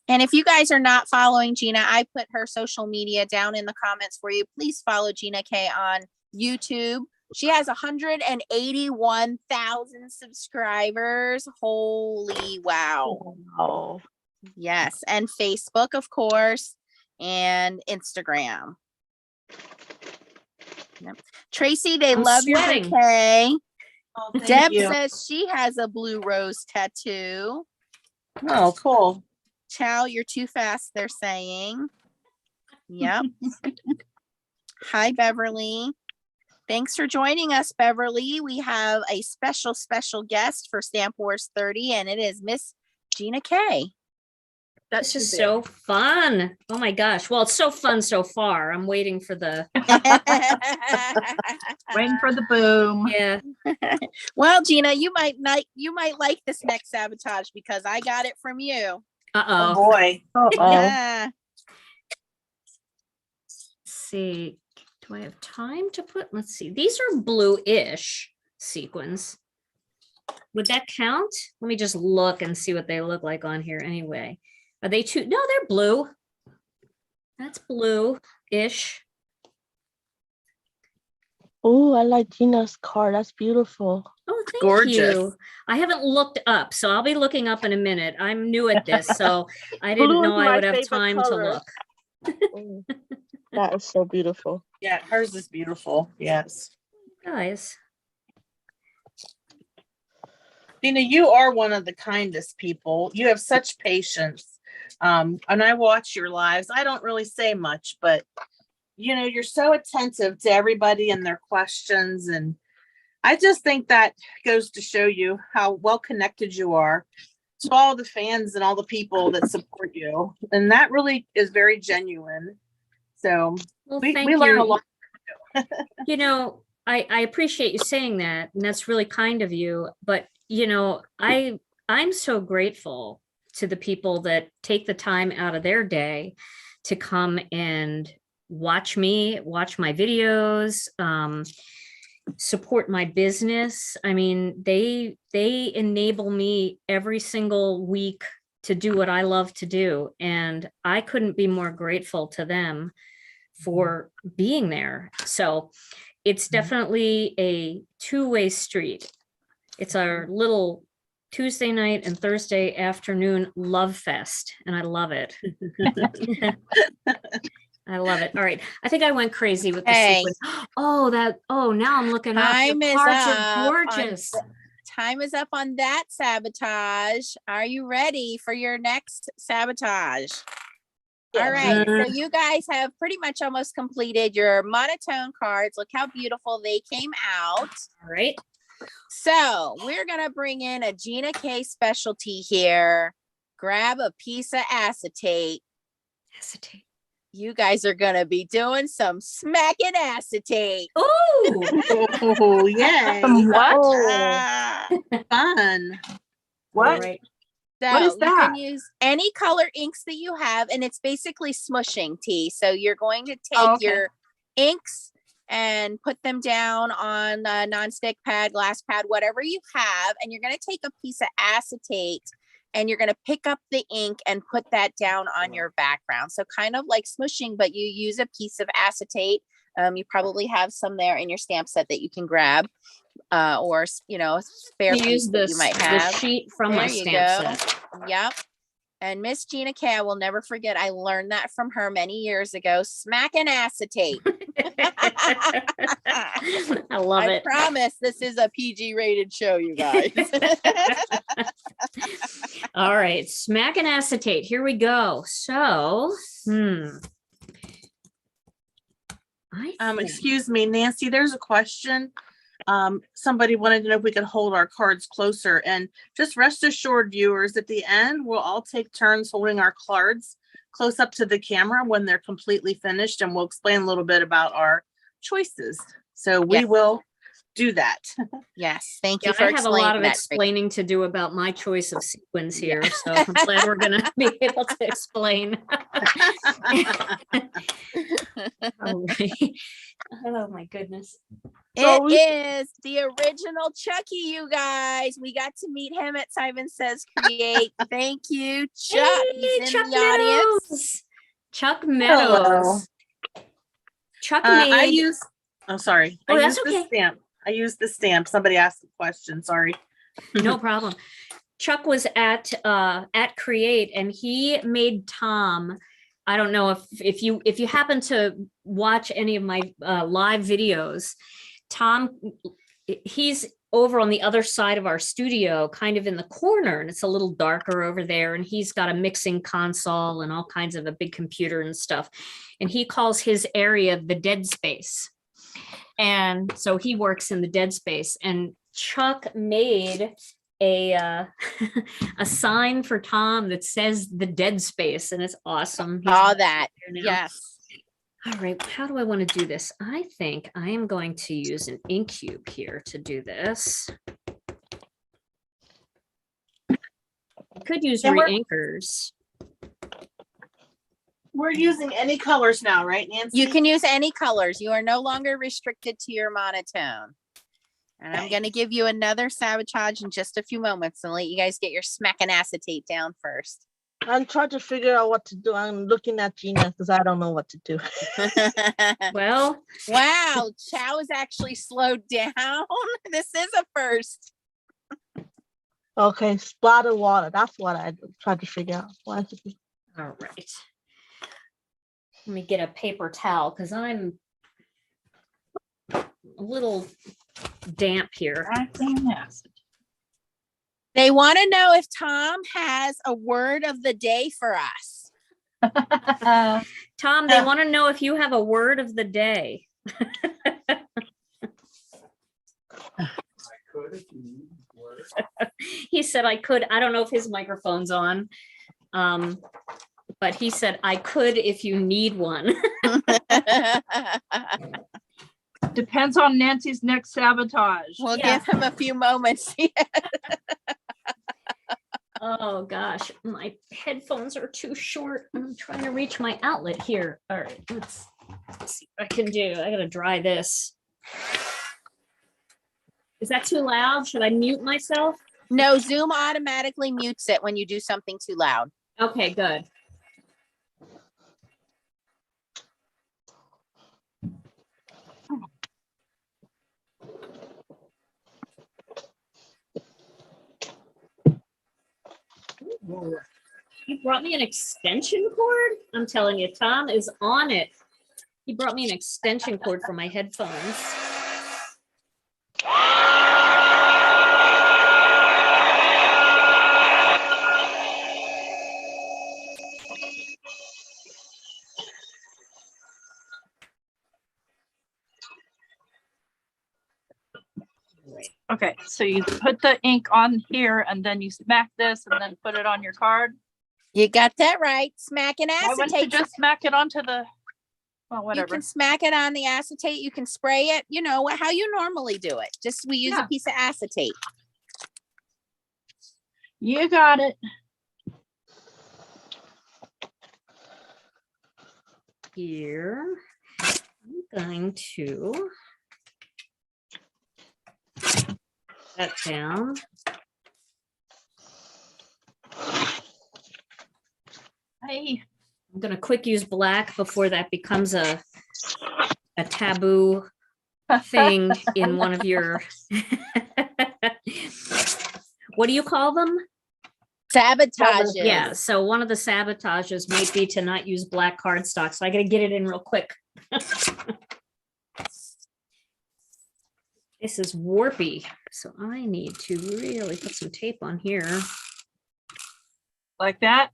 And if you guys are not following Gina, I put her social media down in the comments for you. Please follow Gina K on YouTube. She has 181,000 subscribers. Holy wow. oh. Yes. And Facebook, of course, and Instagram. Yep. Tracy, they I'm love sweating. your bouquet. Oh, thank Deb you. says she has a blue rose tattoo. Oh, cool. Chow, you're too fast, they're saying. Yep. Hi, Beverly. Thanks for joining us, Beverly. We have a special guest for Stamp Wars 30, and it is Miss Gina K. This is so fun. Oh my gosh. Well, it's so fun so far. I'm waiting for the, Waiting for the boom. yeah. Well, Gina, you might like this next sabotage because I got it from you. Oh Uh-oh. boy. Yeah. Let's see. Do I have time to put, let's see. These are blue-ish sequins. Would that count? Let me just look and see what they look like on here anyway. Are they two? No, they're blue. That's blue-ish. Oh, I like Gina's card. That's beautiful. Oh, thank Gorgeous. you. I haven't looked up, so I'll be looking up in a minute. I'm new at this, so I didn't Blue know is I my would have favorite time to color. look. Mm, that is so beautiful. Yeah, hers is beautiful. Yes. Guys, Gina, you are one of the kindest people. You have such patience. And I watch your lives. I don't really say much, but you know, you're so attentive to everybody and their questions. And I just think that goes to show you how well connected you are to all the fans and all the people that support you. And that really is very genuine. So Well, we thank learn a you. lot. You know, I appreciate you saying that, and that's really kind of you. But you know, I'm so grateful to the people that take the time out of their day to come and watch me, watch my videos, support my business. I mean, they enable me every single week to do what I love to do, and I couldn't be more grateful to them for being there. So it's definitely a two-way street. It's our little Tuesday night and Thursday afternoon love fest, and I love it. I love it. All right. I think I went crazy with the Hey. sequence. Oh, now I'm looking up. Your Time is cards are up on gorgeous. Time is up on that sabotage. Are you ready for your next sabotage? All right, so you guys have pretty much almost completed your monotone cards. Look how beautiful they came out. All right. So we're gonna bring in a Gina K specialty here. Grab a piece of acetate. Acetate. You guys are gonna be doing some smacking acetate. Oh, Oh, yay. What? Fun. What? all right. So What is you can that? use any color inks that you have, and it's basically smushing, T. So you're going to take Oh, okay. your inks and put them down on a nonstick pad, glass pad, whatever you have, and you're going to take a piece of acetate and you're going to pick up the ink and put that down on your background. So kind of like smushing, but you use a piece of acetate. You probably have some there in your stamp set that you can grab, or you know, a spare You piece use that this you might the have. sheet from my There you stamp go. set. Yep. And Miss Gina K, I will never forget. I learned that from her many years ago. Smack and acetate. I love I it. promise this is a PG rated show, you guys. All right, smack and acetate. Here we go. So, I think- Excuse me, Nancy, there's a question. Somebody wanted to know if we could hold our cards closer, and just rest assured, viewers, at the end, we'll all take turns holding our cards close up to the camera when they're completely finished, and we'll explain a little bit about our choices. So we Yes. will do that. Yes, thank you Yeah, for I have a lot explaining of that. explaining to do about my choice of sequins here, so I'm glad we're gonna be able to explain. All right. Oh my goodness. So we- It is the original Chucky, you guys. We got to meet him at Simon Says Create. Thank you, Chuck. He's in Chuck the audience. Meadows. Chuck Hello. Meadows. Chuck I made. use, oh, sorry. Oh, I that's used the okay. stamp. I used the stamp. Somebody asked a question, sorry. No problem. Chuck was at Create, and he made Tom. I don't know if you happen to watch any of my live videos, Tom, he's over on the other side of our studio, kind of in the corner, and it's a little darker over there, and he's got a mixing console and all kinds of a big computer and stuff, and he calls his area the dead space. And so he works in the dead space, and Chuck made a a sign for Tom that says the dead space, and it's awesome. He's All that. here now. Yes. All right, how do I want to do this? I think I am going to use an ink cube here to do this. I could use And we're- re-inkers. We're using any colors now, right, Nancy? You can use any colors. You are no longer restricted to your monotone. And I'm going to give you another sabotage in just a few moments and let you guys get your smack and acetate down first. I'm trying to figure out what to do. I'm looking at Gina because I don't know what to do. Well, Wow, Chow is actually slowed down. This is a first. Okay, splatter water. That's what I tried to figure out. Why is it- all right. Let me get a paper towel because I'm a little damp here. They want to know if Tom has a word of the day for us. Tom, they want to know if you have a word of the day. He said I could. I don't know if his microphone's on. But he said I could if you need one. Depends on Nancy's next sabotage. We'll Yeah. give him a few moments. Oh gosh, my headphones are too short. I'm trying to reach my outlet here. All right, let's see what I can do. I gotta dry this. Is that too loud? Should I mute myself? No, Zoom automatically mutes it when you do something too loud. Okay, good. He brought me an extension cord. I'm telling you, Tom is on it. He brought me an extension cord for my headphones. Okay, so you put the ink on here and then you smack this and then put it on your card. You got that right. Smack and Why wouldn't you acetate. just smack it onto the, well, You whatever. can smack it on the acetate. You can spray it, you know, how you normally do it. Just we use Yeah. a piece of acetate. You got it. Here, I'm going to put that down. Hey, I'm gonna quick use black before that becomes a taboo thing in one of your what do you call them? Sabotages. Yeah, so one of the sabotages might be to not use black cardstock. So I gotta get it in real quick. This is warpy, so I need to really put some tape on here. like that?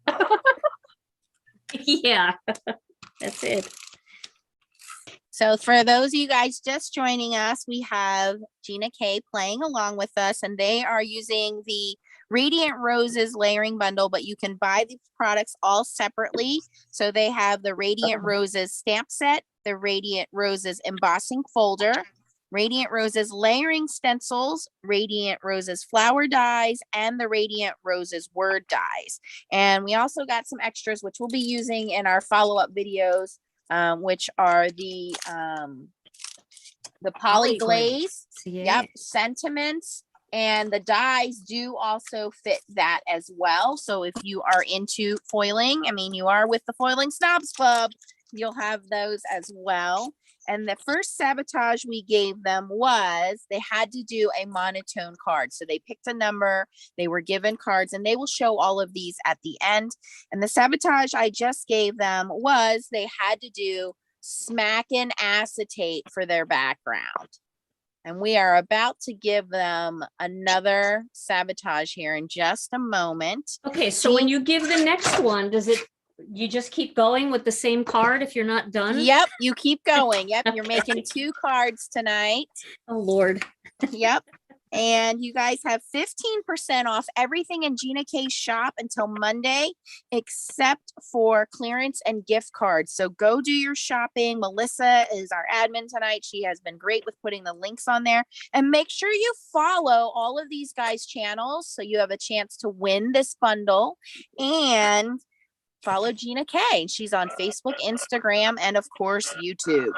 Yeah, that's it. So for those of you guys just joining us, we have Gina K playing along with us, and they are using the Radiant Roses layering bundle, but you can buy these products all separately. So they have the Radiant Roses stamp set, the Radiant Roses embossing folder, Radiant Roses layering stencils, Radiant Roses flower dies, and the Radiant Roses word dies. And we also got some extras, which we'll be using in our follow-up videos, which are the poly glaze, yep, sentiments, and the dies do also fit that as well. So if you are into foiling, I mean, you are with the Foiling Snobs Club, you'll have those as well. And the first sabotage we gave them was they had to do a monotone card. So they picked a number, they were given cards, and they will show all of these at the end. And the sabotage I just gave them was they had to do smack and acetate for their background. And we are about to give them another sabotage here in just a moment. Okay, so when you give the next one, you just keep going with the same card if you're not done? Yep, you keep going. Yep, you're making 2 cards tonight. Oh, Lord. Yep. And you guys have 15% off everything in Gina K's shop until Monday, except for clearance and gift cards. So go do your shopping. Melissa is our admin tonight. She has been great with putting the links on there. And make sure you follow all of these guys' channels so you have a chance to win this bundle. And follow Gina K. She's on Facebook, Instagram, and of course, YouTube.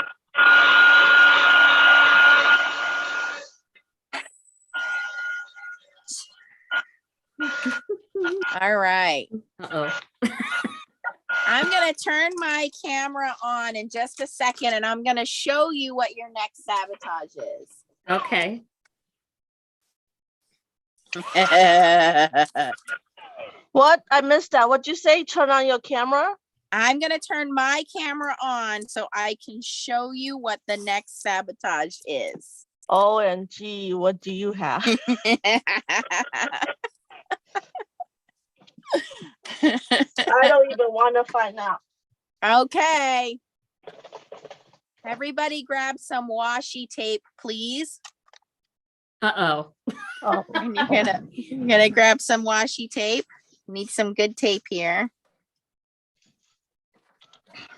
All right. Uh-oh. I'm going to turn my camera on in just a second, and I'm going to show you what your next sabotage is. Okay. What? I missed that. What'd you say? Turn on your camera? I'm going to turn my camera on so I can show you what the next sabotage is. OMG, what do you have? I don't even want to find out. Okay. Everybody grab some washi tape, please. Uh-oh. Oh, And you're gonna grab some washi tape. Need some good tape here.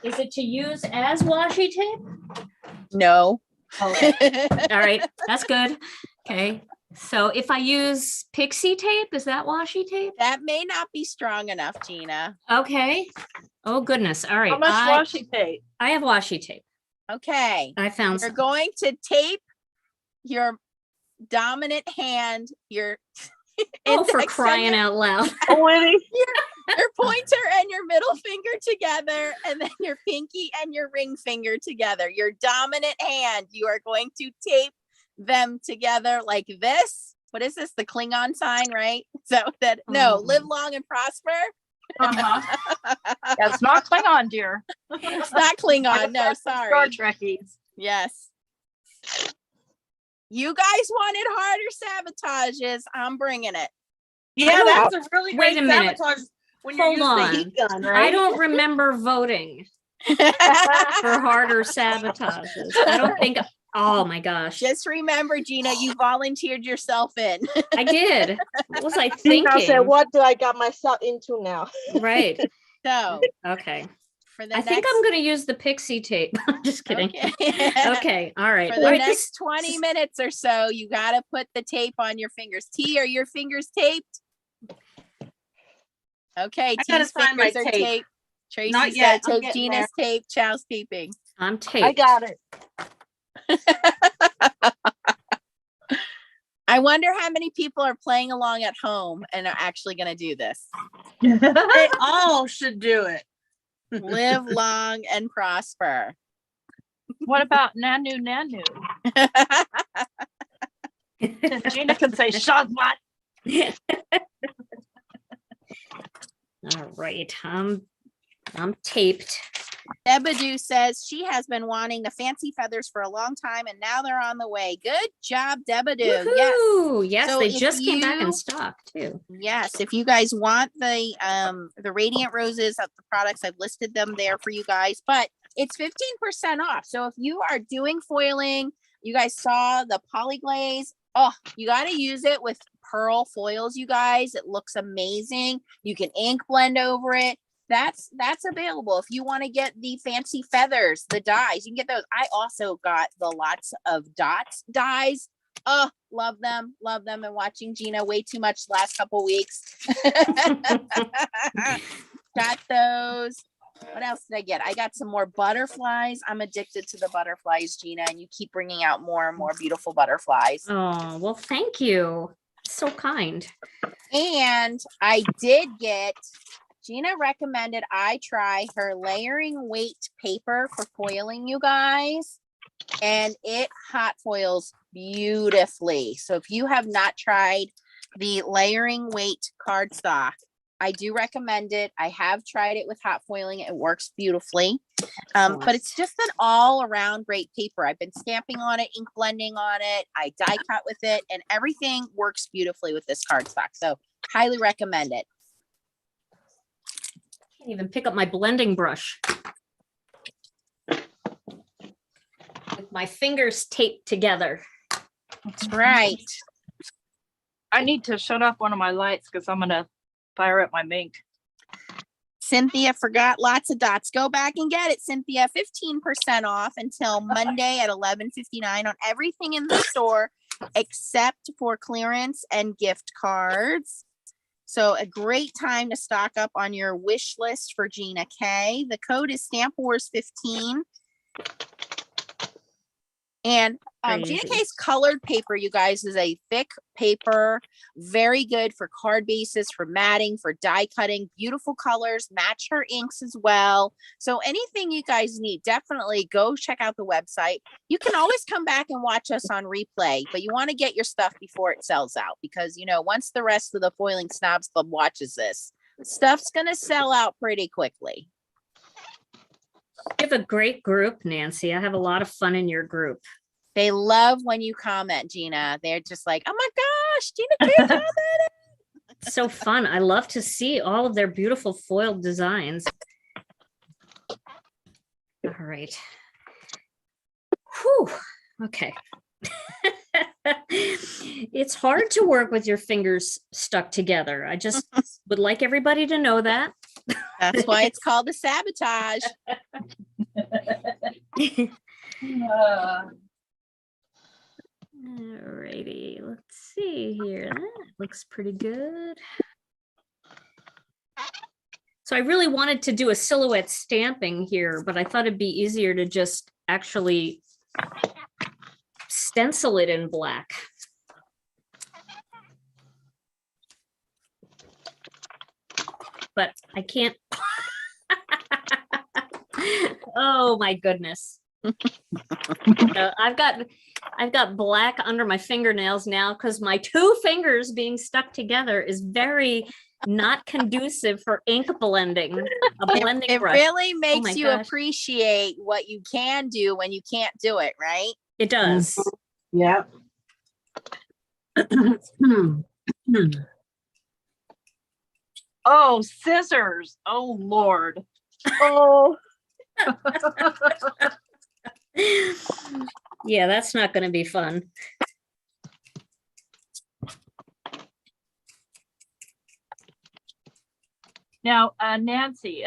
Is it to use as washi tape? No. Okay. All right, that's good. Okay. So if I use pixie tape, is that washi tape? That may not be strong enough, Gina. Okay. Oh goodness. All right. How much washi tape? I have washi tape. Okay. I found You're some. going to tape your dominant hand, your Oh, for index and crying out loud. oh, really? your pointer and your middle finger together, and then your pinky and your ring finger together. Your dominant hand, you are going to tape them together like this. What is this? The Klingon sign, right? So that no, live long and prosper. Uh-huh. That's not Klingon, dear. It's not Klingon. No, Star sorry. Trekkies. Yes. You guys wanted harder sabotages. I'm bringing it. Yeah, that's a really Wait great a minute. sabotage when you're Hold using the on. heat gun, right? I don't remember voting for harder sabotages. I don't think. Oh my gosh. Just remember, Gina, you volunteered yourself in. I did. What was I I thinking? said, what do I got myself into now? Right. So Okay. for the I think I'm going to use the pixie tape. I'm just kidding. Okay. Okay. All right. For the Wait, next 20 minutes or so, you got to put the tape on your fingers. T, are your fingers taped? Okay, I gotta T's find my fingers are tape. taped. Tracy's Not yet, got I'm tape. getting Gina's taped. Chow's taping. I'm I taped. got it. I wonder how many people are playing along at home and are actually going to do this. They all should do it. Live long and prosper. What about Nanu Nanu? Gina can say Shazmat. All right. I'm taped. Debadoo says she has been wanting the fancy feathers for a long time and now they're on the way. Good job, Debadoo. Yes. Woohoo! Yes, So they if just came back in you- stock too. Yes, if you guys want the Radiant Roses of the products, I've listed them there for you guys, but it's 15% off. So if you are doing foiling, you guys saw the polyglaze. Oh, you got to use it with pearl foils, you guys. It looks amazing. You can ink blend over it. That's available. If you want to get the fancy feathers, the dies, you can get those. I also got the lots of dots dies. Oh, love them. And watching Gina way too much the last couple weeks. Got those. What else did I get? I got some more butterflies. I'm addicted to the butterflies, Gina, and you keep bringing out more and more beautiful butterflies. Oh, well, thank you. So kind. And I did get, Gina recommended I try her layering weight paper for foiling, you guys. And it hot foils beautifully. So if you have not tried the layering weight cardstock, I do recommend it. I have tried it with hot foiling. It works beautifully. But it's just an all around great paper. I've been stamping on it, ink blending on it. I die cut with it and everything works beautifully with this cardstock. So highly recommend it. Can't even pick up my blending brush. With my fingers taped together. That's right. I need to shut off one of my lights because I'm gonna fire up my mink. Cynthia forgot lots of dots. Go back and get it, Cynthia. 15% off until Monday at 11:59 on everything in the store except for clearance and gift cards. So a great time to stock up on your wish list for Gina K. The code is Stamp Wars 15. And Gina Crazy. K's colored paper, you guys, is a thick paper, very good for card bases, for matting, for die cutting, beautiful colors, match her inks as well. So anything you guys need, definitely go check out the website. You can always come back and watch us on replay, but you want to get your stuff before it sells out because, you know, once the rest of the Foiling Snobs Club watches this, stuff's going to sell out pretty quickly. You have a great group, Nancy. I have a lot of fun in your group. They love when you comment, Gina. They're just like, oh my gosh, Gina K commented. So fun. I love to see all of their beautiful foiled designs. All right. Whew. Okay. It's hard to work with your fingers stuck together. I just would like everybody to know that. That's why it's called a sabotage. Alrighty, let's see here. That looks pretty good. So I really wanted to do a silhouette stamping here, but I thought it'd be easier to just actually stencil it in black. But I can't. Oh my goodness. I've got black under my fingernails now because my two fingers being stuck together is very not conducive for ink blending. A blending It brush. really makes my you gosh. appreciate what you can do when you can't do it, right? It does. Yep. Oh, scissors. Oh, Lord. Oh, Yeah, that's not going to be fun. Now, Nancy,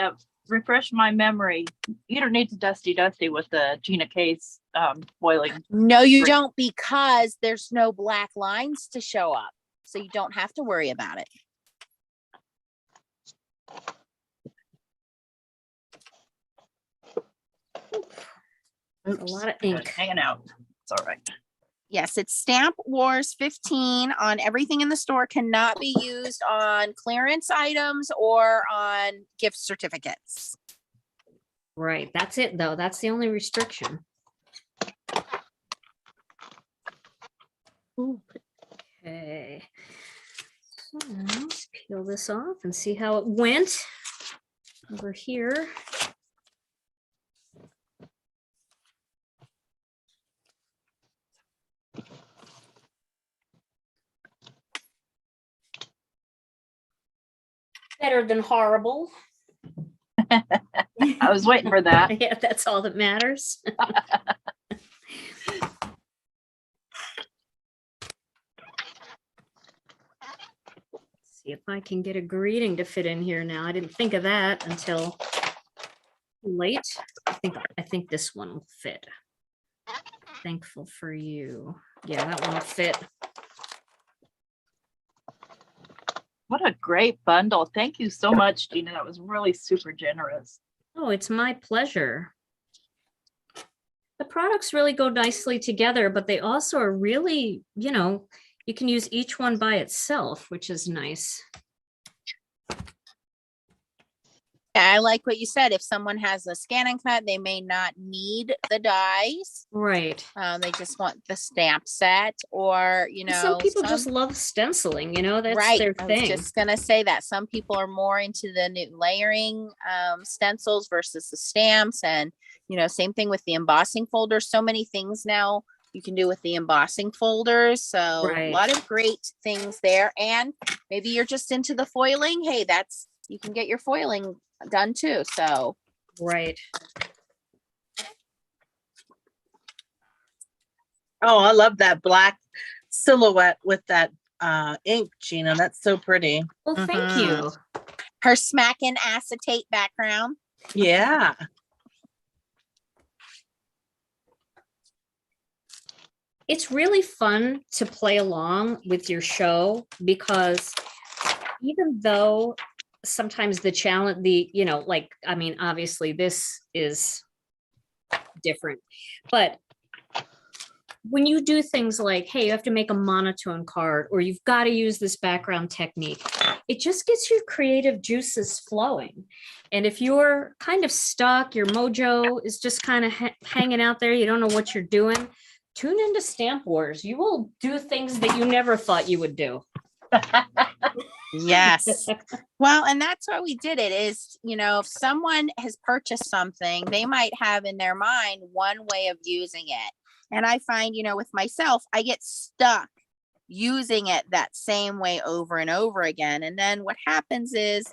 refresh my memory. You don't need to dusty with the Gina case foiling. No, you Great. don't, because there's no black lines to show up. So you don't have to worry about it. A lot of ink. Hanging out. It's all right. Yes, it's Stamp Wars 15 on everything in the store, cannot be used on clearance items or on gift certificates. Right. That's it, though. That's the only restriction. Okay. So let's peel this off and see how it went over here. Better than horrible. I was waiting for that. Yeah, that's all that matters. See if I can get a greeting to fit in here now. I didn't think of that until late. I think this one will fit. Thankful for you. Yeah, that one will fit. What a great bundle. Thank you so much, Gina. That was really super generous. Oh, it's my pleasure. The products really go nicely together, but they also are really, you know, you can use each one by itself, which is nice. I like what you said. If someone has a scan and cut, they may not need the dies. Right. They just want the stamp set, or, you know, Some people just love stenciling, you know, that's right. their I was thing. just gonna say that some people are more into the new layering stencils versus the stamps, and you know, same thing with the embossing folders. So many things now you can do with the embossing folders. So a lot Right. of great things there. And maybe you're just into the foiling. Hey, that's, you can get your foiling done too. So Right. Oh, I love that black silhouette with that ink, Gina. That's so pretty. Well, thank Mhm. you. her smacking acetate background. Yeah. It's really fun to play along with your show because even though sometimes the challenge, you know, like, I mean, obviously this is different, but when you do things like, hey, you have to make a monotone card, or you've got to use this background technique, it just gets your creative juices flowing. And if you're kind of stuck, your mojo is just kind of hanging out there, you don't know what you're doing, tune into Stamp Wars. You will do things that you never thought you would do. Yes. Well, and that's why we did it is, you know, if someone has purchased something, they might have in their mind one way of using it. And I find, you know, with myself, I get stuck using it that same way over and over again. And then what happens is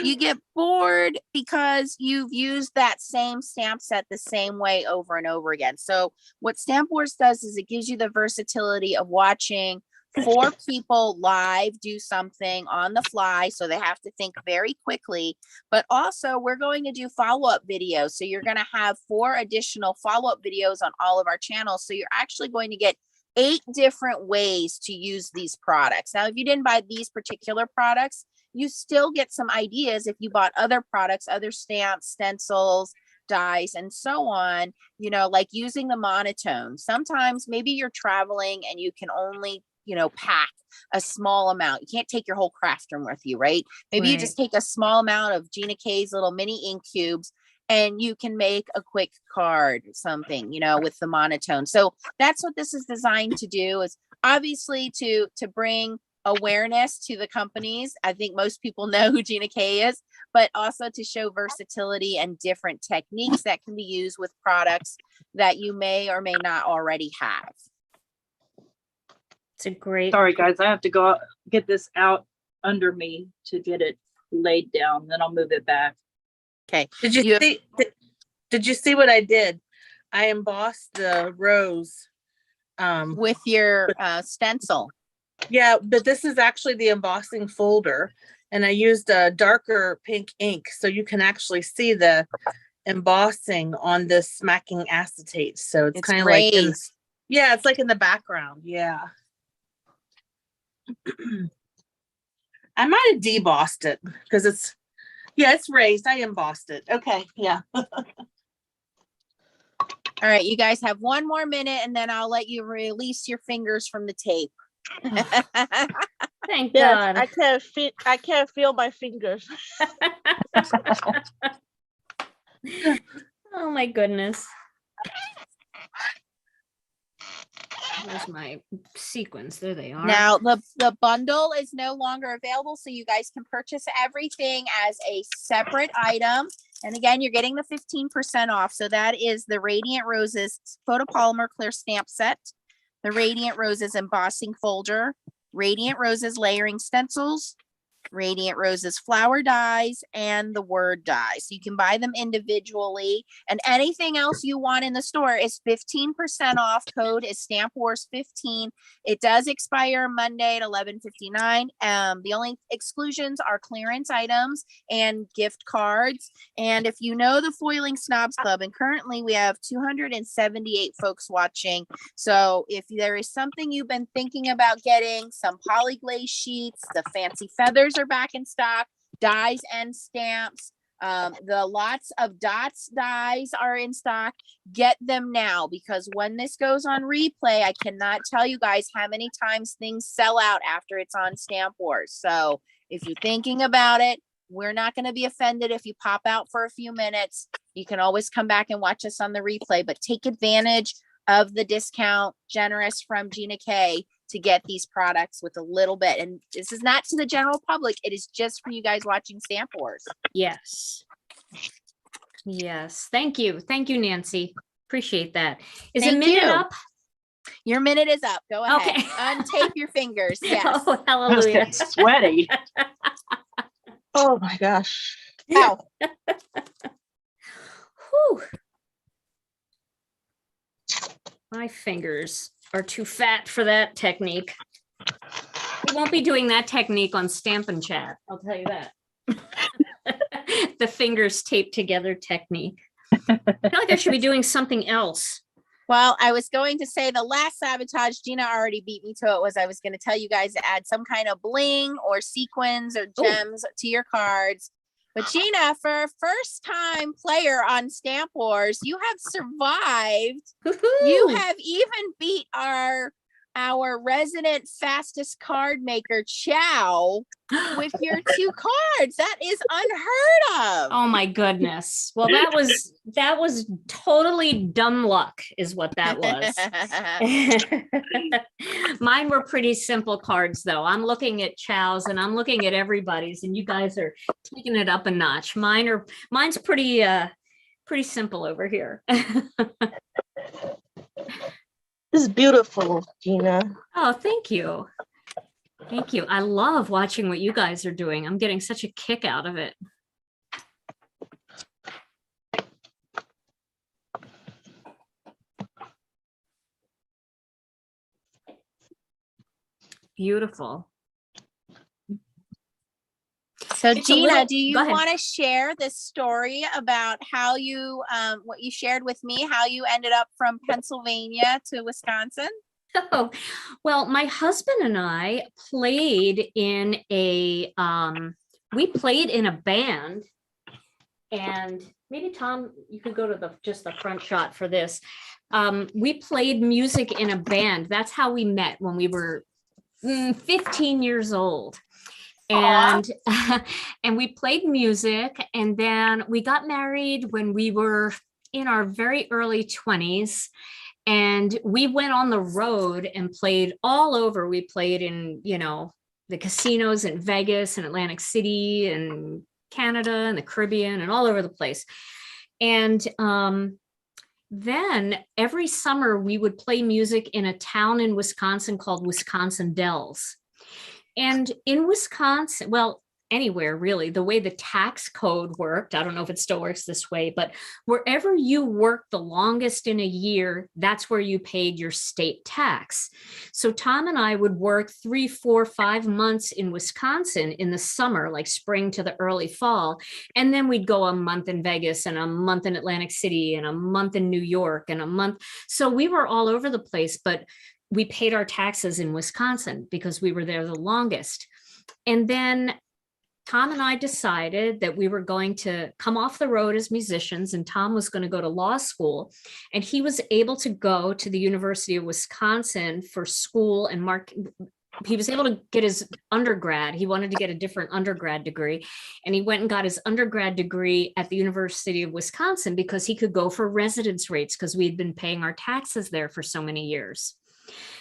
you get bored because you've used that same stamp set the same way over and over again. So what Stamp Wars does is it gives you the versatility of watching 4 people live do something on the fly. So they have to think very quickly, but also we're going to do follow-up videos. So you're going to have 4 additional follow-up videos on all of our channels. So you're actually going to get 8 different ways to use these products. Now, if you didn't buy these particular products, you still get some ideas if you bought other products, other stamps, stencils, dies, and so on, you know, like using the monotone. Sometimes maybe you're traveling and you can only, you know, pack a small amount. You can't take your whole craft room with you, right? Maybe you just take a small amount of Gina K's little mini ink cubes and you can make a quick card or something, you know, with the monotone. So that's what this is designed to do, is obviously to bring awareness to the companies. I think most people know who Gina K is, but also to show versatility and different techniques that can be used with products that you may or may not already have. It's a great. Sorry, guys, I have to go get this out under me to get it laid down. Then I'll move it back. Okay. Did you see? Did you see what I did? I embossed the rose. With your stencil. Yeah, but this is actually the embossing folder, and I used a darker pink ink so you can actually see the embossing on this smacking acetate. So it's kind of like yeah, it's like in the background. Yeah. I might have debossed it because it's raised. I embossed it. Okay, yeah. All right, you guys have 1 more minute and then I'll let you release your fingers from the tape. Thank Yes, God. I can't feel my fingers. Oh my goodness. Where's my sequins? There they are. Now the bundle is no longer available, so you guys can purchase everything as a separate item. And again, you're getting the 15% off. So that is the Radiant Roses photopolymer clear stamp set, the Radiant Roses embossing folder, Radiant Roses layering stencils, Radiant Roses flower dies, and the word dies. So you can buy them individually, and anything else you want in the store is 15% off. Code is Stamp Wars 15. It does expire Monday at 11:59. The only exclusions are clearance items and gift cards. And if you know the Foiling Snobs Club, and currently we have 278 folks watching. So if there is something you've been thinking about getting, some polyglaze sheets, the fancy feathers are back in stock, dies and stamps. The lots of dots dies are in stock. Get them now, because when this goes on replay, I cannot tell you guys how many times things sell out after it's on Stamp Wars. So if you're thinking about it, we're not going to be offended if you pop out for a few minutes. You can always come back and watch us on the replay, but take advantage of the discount generous from Gina K to get these products with a little bit. And this is not to the general public. It is just for you guys watching Stamp Wars. Yes. Yes. Thank you. Thank you, Nancy. Appreciate that. Is Thank a minute you. up? Your minute is up. Go ahead. Okay. Untape your fingers. Yes. Oh, hallelujah. Get sweaty. Oh my gosh. Ow. Whew. My fingers are too fat for that technique. We won't be doing that technique on Stampin' Chat, I'll tell you that. The fingers taped together technique. I feel like I should be doing something else. Well, I was going to say the last sabotage, Gina already beat me to it, was I was going to tell you guys to add some kind of bling or sequins or gems to your cards. But Gina, for a first time player on Stamp Wars, you have survived. You Woohoo! have even beat our resident fastest card maker, Chow, with your 2 cards. That is unheard of. Oh my goodness. Well, that was totally dumb luck is what that was. Mine were pretty simple cards though. I'm looking at Chow's and I'm looking at everybody's, and you guys are taking it up a notch. Mine's pretty simple over here. This is beautiful, Gina. Oh, thank you. Thank you. I love watching what you guys are doing. I'm getting such a kick out of it. Beautiful. So It's a Gina, little- do you go ahead. want to share this story about how you, what you shared with me, how you ended up from Pennsylvania to Wisconsin? Oh, well, my husband and I played in we played in a band, and maybe Tom, you could go to just the front shot for this. We played music in a band. That's how we met when we were 15 years old. And and we played music, and then we got married when we were in our very early 20s. And we went on the road and played all over. We played in, the casinos in Vegas and Atlantic City and Canada and the Caribbean and all over the place. And then every summer we would play music in a town in Wisconsin called Wisconsin Dells. And in Wisconsin, well, anywhere really, the way the tax code worked, I don't know if it still works this way, but wherever you worked the longest in a year, that's where you paid your state tax. So Tom and I would work 3, 4, 5 months in Wisconsin in the summer, like spring to the early fall. And then we'd go a month in Vegas and a month in Atlantic City and a month in New York and a month. So we were all over the place, but we paid our taxes in Wisconsin because we were there the longest. And then Tom and I decided that we were going to come off the road as musicians, and Tom was going to go to law school, and he was able to go to the University of Wisconsin for school and he was able to get his undergrad. He wanted to get a different undergrad degree, and he went and got his undergrad degree at the University of Wisconsin because he could go for residence rates because we had been paying our taxes there for so many years.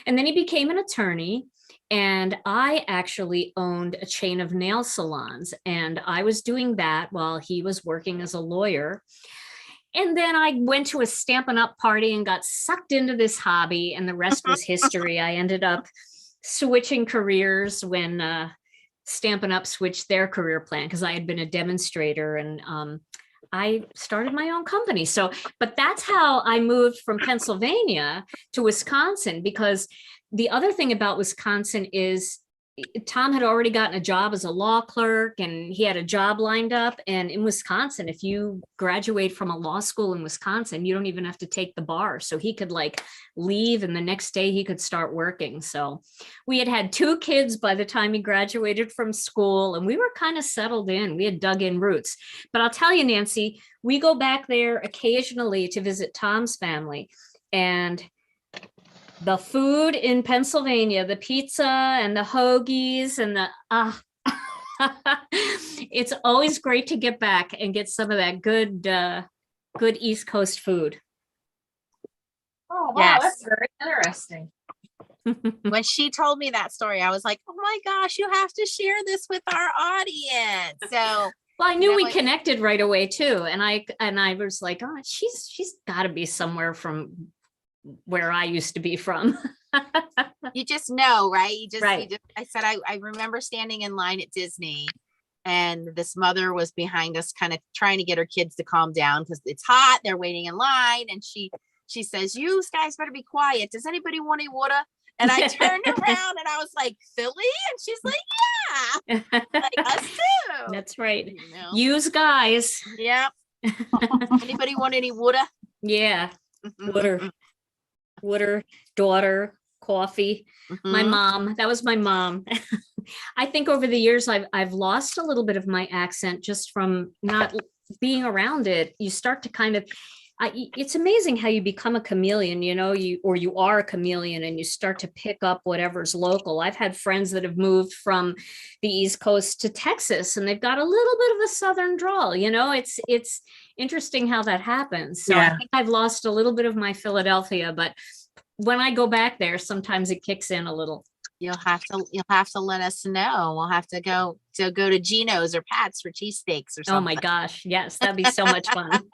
And then he became an attorney, and I actually owned a chain of nail salons, and I was doing that while he was working as a lawyer. And then I went to a Stampin' Up party and got sucked into this hobby, and the rest was history. I ended up switching careers when Stampin' Up switched their career plan because I had been a demonstrator, and I started my own company. So, but that's how I moved from Pennsylvania to Wisconsin, because the other thing about Wisconsin is Tom had already gotten a job as a law clerk, and he had a job lined up. And in Wisconsin, if you graduate from a law school in Wisconsin, you don't even have to take the bar. So he could like leave, and the next day he could start working. So we had 2 kids by the time he graduated from school, and we were kind of settled in. We had dug in roots. But I'll tell you, Nancy, we go back there occasionally to visit Tom's family, and the food in Pennsylvania, the pizza and the hoagies and it's always great to get back and get some of that good East Coast food. Oh, wow, Yes. that's very interesting. When she told me that story, I was like, oh my gosh, you have to share this with our audience. So Well, I knew know we what? connected right away too. And I was like, oh, she's gotta be somewhere from where I used to be from. you just know, right? Right. I said, I remember standing in line at Disney, and this mother was behind us kind of trying to get her kids to calm down because it's hot. They're waiting in line. And she says, you guys better be quiet. Does anybody want any water? And I turned around and I was like, Philly? And she's like, yeah, like us too. That's right. You know? Use guys. Yep. Anybody want any water? Yeah. Water, daughter, coffee. My Mhm. mom, that was my mom. I think over the years I've lost a little bit of my accent just from not being around it. You start to kind of it's amazing how you become a chameleon, you are a chameleon, and you start to pick up whatever's local. I've had friends that have moved from the East Coast to Texas, and they've got a little bit of a Southern drawl. It's interesting how that happens. So I Yeah. think I've lost a little bit of my Philadelphia, but when I go back there, sometimes it kicks in a little. You'll have to let us know. We'll have to go to Gino's or Pat's for cheesesteaks or something. Oh my gosh. Yes, that'd be so much fun.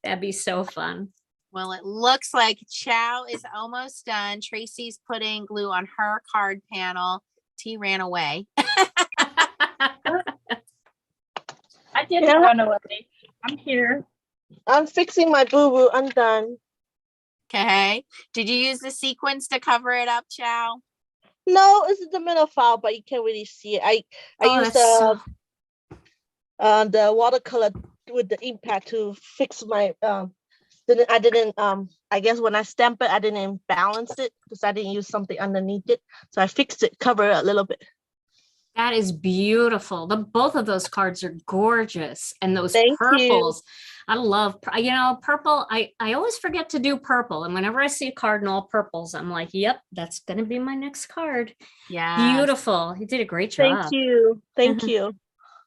That'd be so fun. Well, it looks like Chow is almost done. Tracy's putting glue on her card panel. T ran away. I didn't Yeah. run away. I'm here. I'm fixing my boo-boo. I'm done. Okay. Did you use the sequins to cover it up, Chow? No, it's in the middle file, but you can't really see it. I Oh, used that's so- the watercolor with the impact to fix my I guess when I stamp it I didn't balance it because I didn't use something underneath it. So I fixed it, cover it a little bit. That is beautiful. Both of those cards are gorgeous. And those Thank you. purples, I love, purple. I always forget to do purple. And whenever I see a card in all purples, I'm like, yep, that's going to be my next card. Yeah. Beautiful. You did a great Thank job. you. Thank Mhm. you.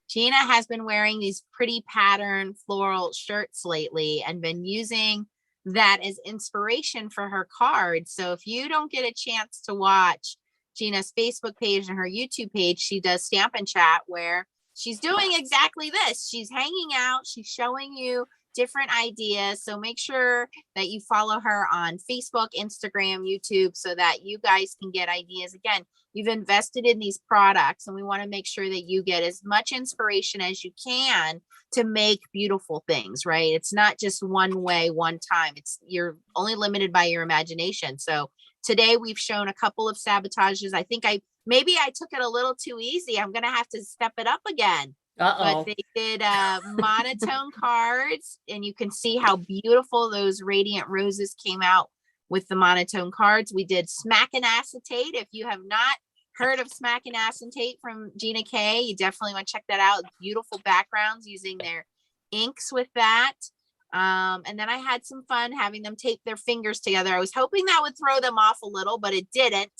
Gina has been wearing these pretty pattern floral shirts lately and been using that as inspiration for her cards. So if you don't get a chance to watch Gina's Facebook page and her YouTube page, she does Stamp and Chat where she's doing exactly this. She's hanging out, she's showing you different ideas. So make sure that you follow her on Facebook, Instagram, YouTube, so that you guys can get ideas. Again, you've invested in these products and we want to make sure that you get as much inspiration as you can to make beautiful things, right? It's not just one way, one time. You're only limited by your imagination. So today we've shown a couple of sabotages. I think maybe I took it a little too easy. I'm going to have to step it up again. Uh-oh. But they did monotone cards, and you can see how beautiful those radiant roses came out with the monotone cards. We did Smack and Acetate. If you have not heard of Smack and Acetate from Gina K, you definitely want to check that out. Beautiful backgrounds using their inks with that. And then I had some fun having them tape their fingers together. I was hoping that would throw them off a little, but it didn't.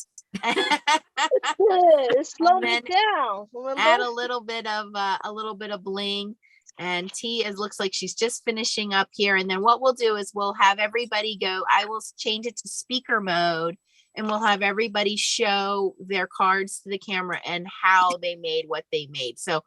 Good. It slowed then it down. Remember? Add a little bit of bling. And T looks like she's just finishing up here. And then what we'll do is we'll have everybody go. I will change it to speaker mode, and we'll have everybody show their cards to the camera and how they made what they made. So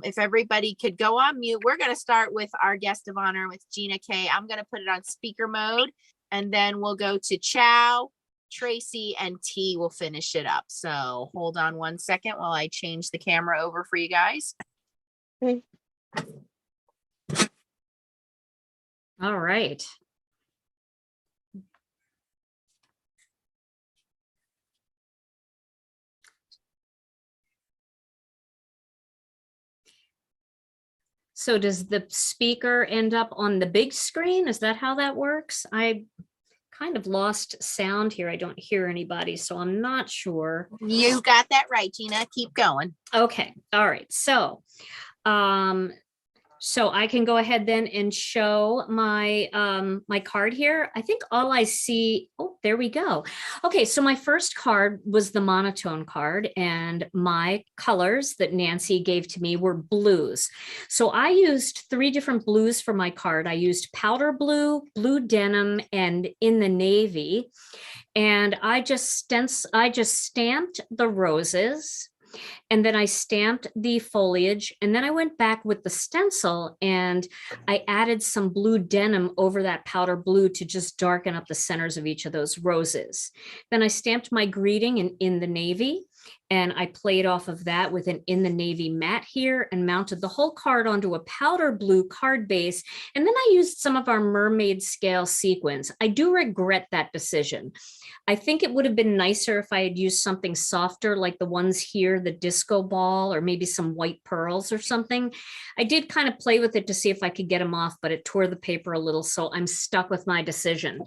if everybody could go on mute, we're going to start with our guest of honor with Gina K. I'm going to put it on speaker mode, and then we'll go to Chow, Tracy, and T will finish it up. So hold on one second while I change the camera over for you guys. Okay. All right. So does the speaker end up on the big screen? Is that how that works? I kind of lost sound here. I don't hear anybody, so I'm not sure. You got that right, Gina. Keep going. Okay. All right. So I can go ahead then and show my my card here. I think all I see, oh, there we go. Okay, so my first card was the monotone card, and my colors that Nancy gave to me were blues. So I used 3 different blues for my card. I used powder blue, blue denim, and in the navy. And I just stamped the roses. And then I stamped the foliage, and then I went back with the stencil and I added some blue denim over that powder blue to just darken up the centers of each of those roses. Then I stamped my greeting in the navy, and I played off of that with an in the navy mat here and mounted the whole card onto a powder blue card base. And then I used some of our mermaid scale sequins. I do regret that decision. I think it would have been nicer if I had used something softer like the ones here, the disco ball, or maybe some white pearls or something. I did kind of play with it to see if I could get them off, but it tore the paper a little, so I'm stuck with my decision.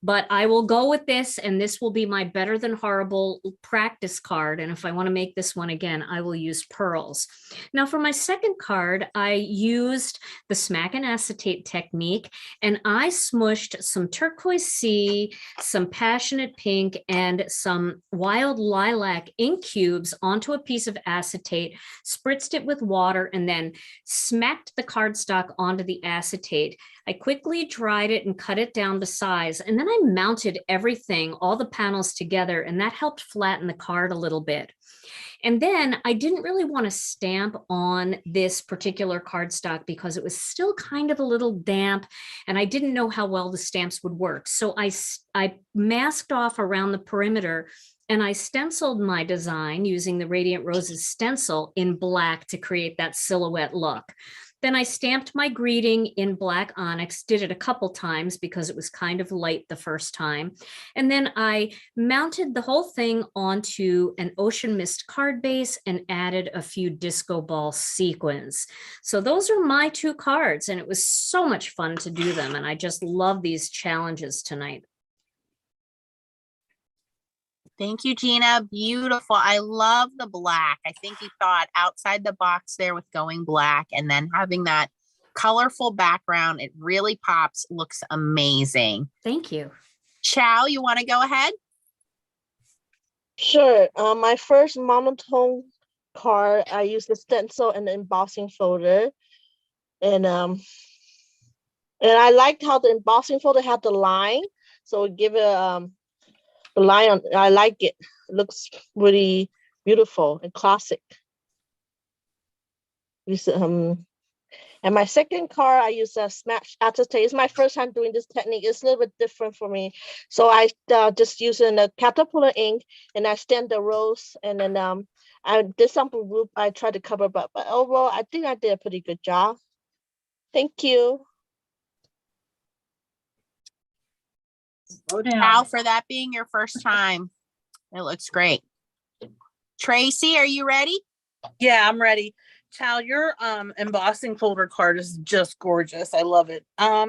But I will go with this, and this will be my better than horrible practice card. And if I want to make this one again, I will use pearls. Now for my second card, I used the Smack and Acetate technique, and I smushed some turquoise sea, some passionate pink, and some wild lilac ink cubes onto a piece of acetate, spritzed it with water, and then smacked the cardstock onto the acetate. I quickly dried it and cut it down to size, and then I mounted everything, all the panels together, and that helped flatten the card a little bit. And then I didn't really want to stamp on this particular cardstock because it was still kind of a little damp and I didn't know how well the stamps would work. So I masked off around the perimeter and I stenciled my design using the Radiant Roses stencil in black to create that silhouette look. Then I stamped my greeting in black onyx, did it a couple times because it was kind of light the first time. And then I mounted the whole thing onto an ocean mist card base and added a few disco ball sequins. So those are my 2 cards, and it was so much fun to do them. And I just love these challenges tonight. Thank you, Gina. Beautiful. I love the black. I think you thought outside the box there with going black and then having that colorful background. It really pops, looks amazing. Thank you. Chow, you want to go ahead? Sure. My first monotone card, I used the stencil and the embossing folder, and I liked how the embossing folder had the line, so it give it the line on. I like it. It looks really beautiful and classic. And my second card, I use a smash acetate. It's my first time doing this technique. It's a little bit different for me. So I just using a caterpillar ink and I stamp the rose. And then I did some group. I tried to cover, but overall, I think I did a pretty good job. Thank you. Slow down. Chow, for that being your first time. It looks great. Tracy, are you ready? Yeah, I'm ready. Chow, your embossing folder card is just gorgeous. I love it.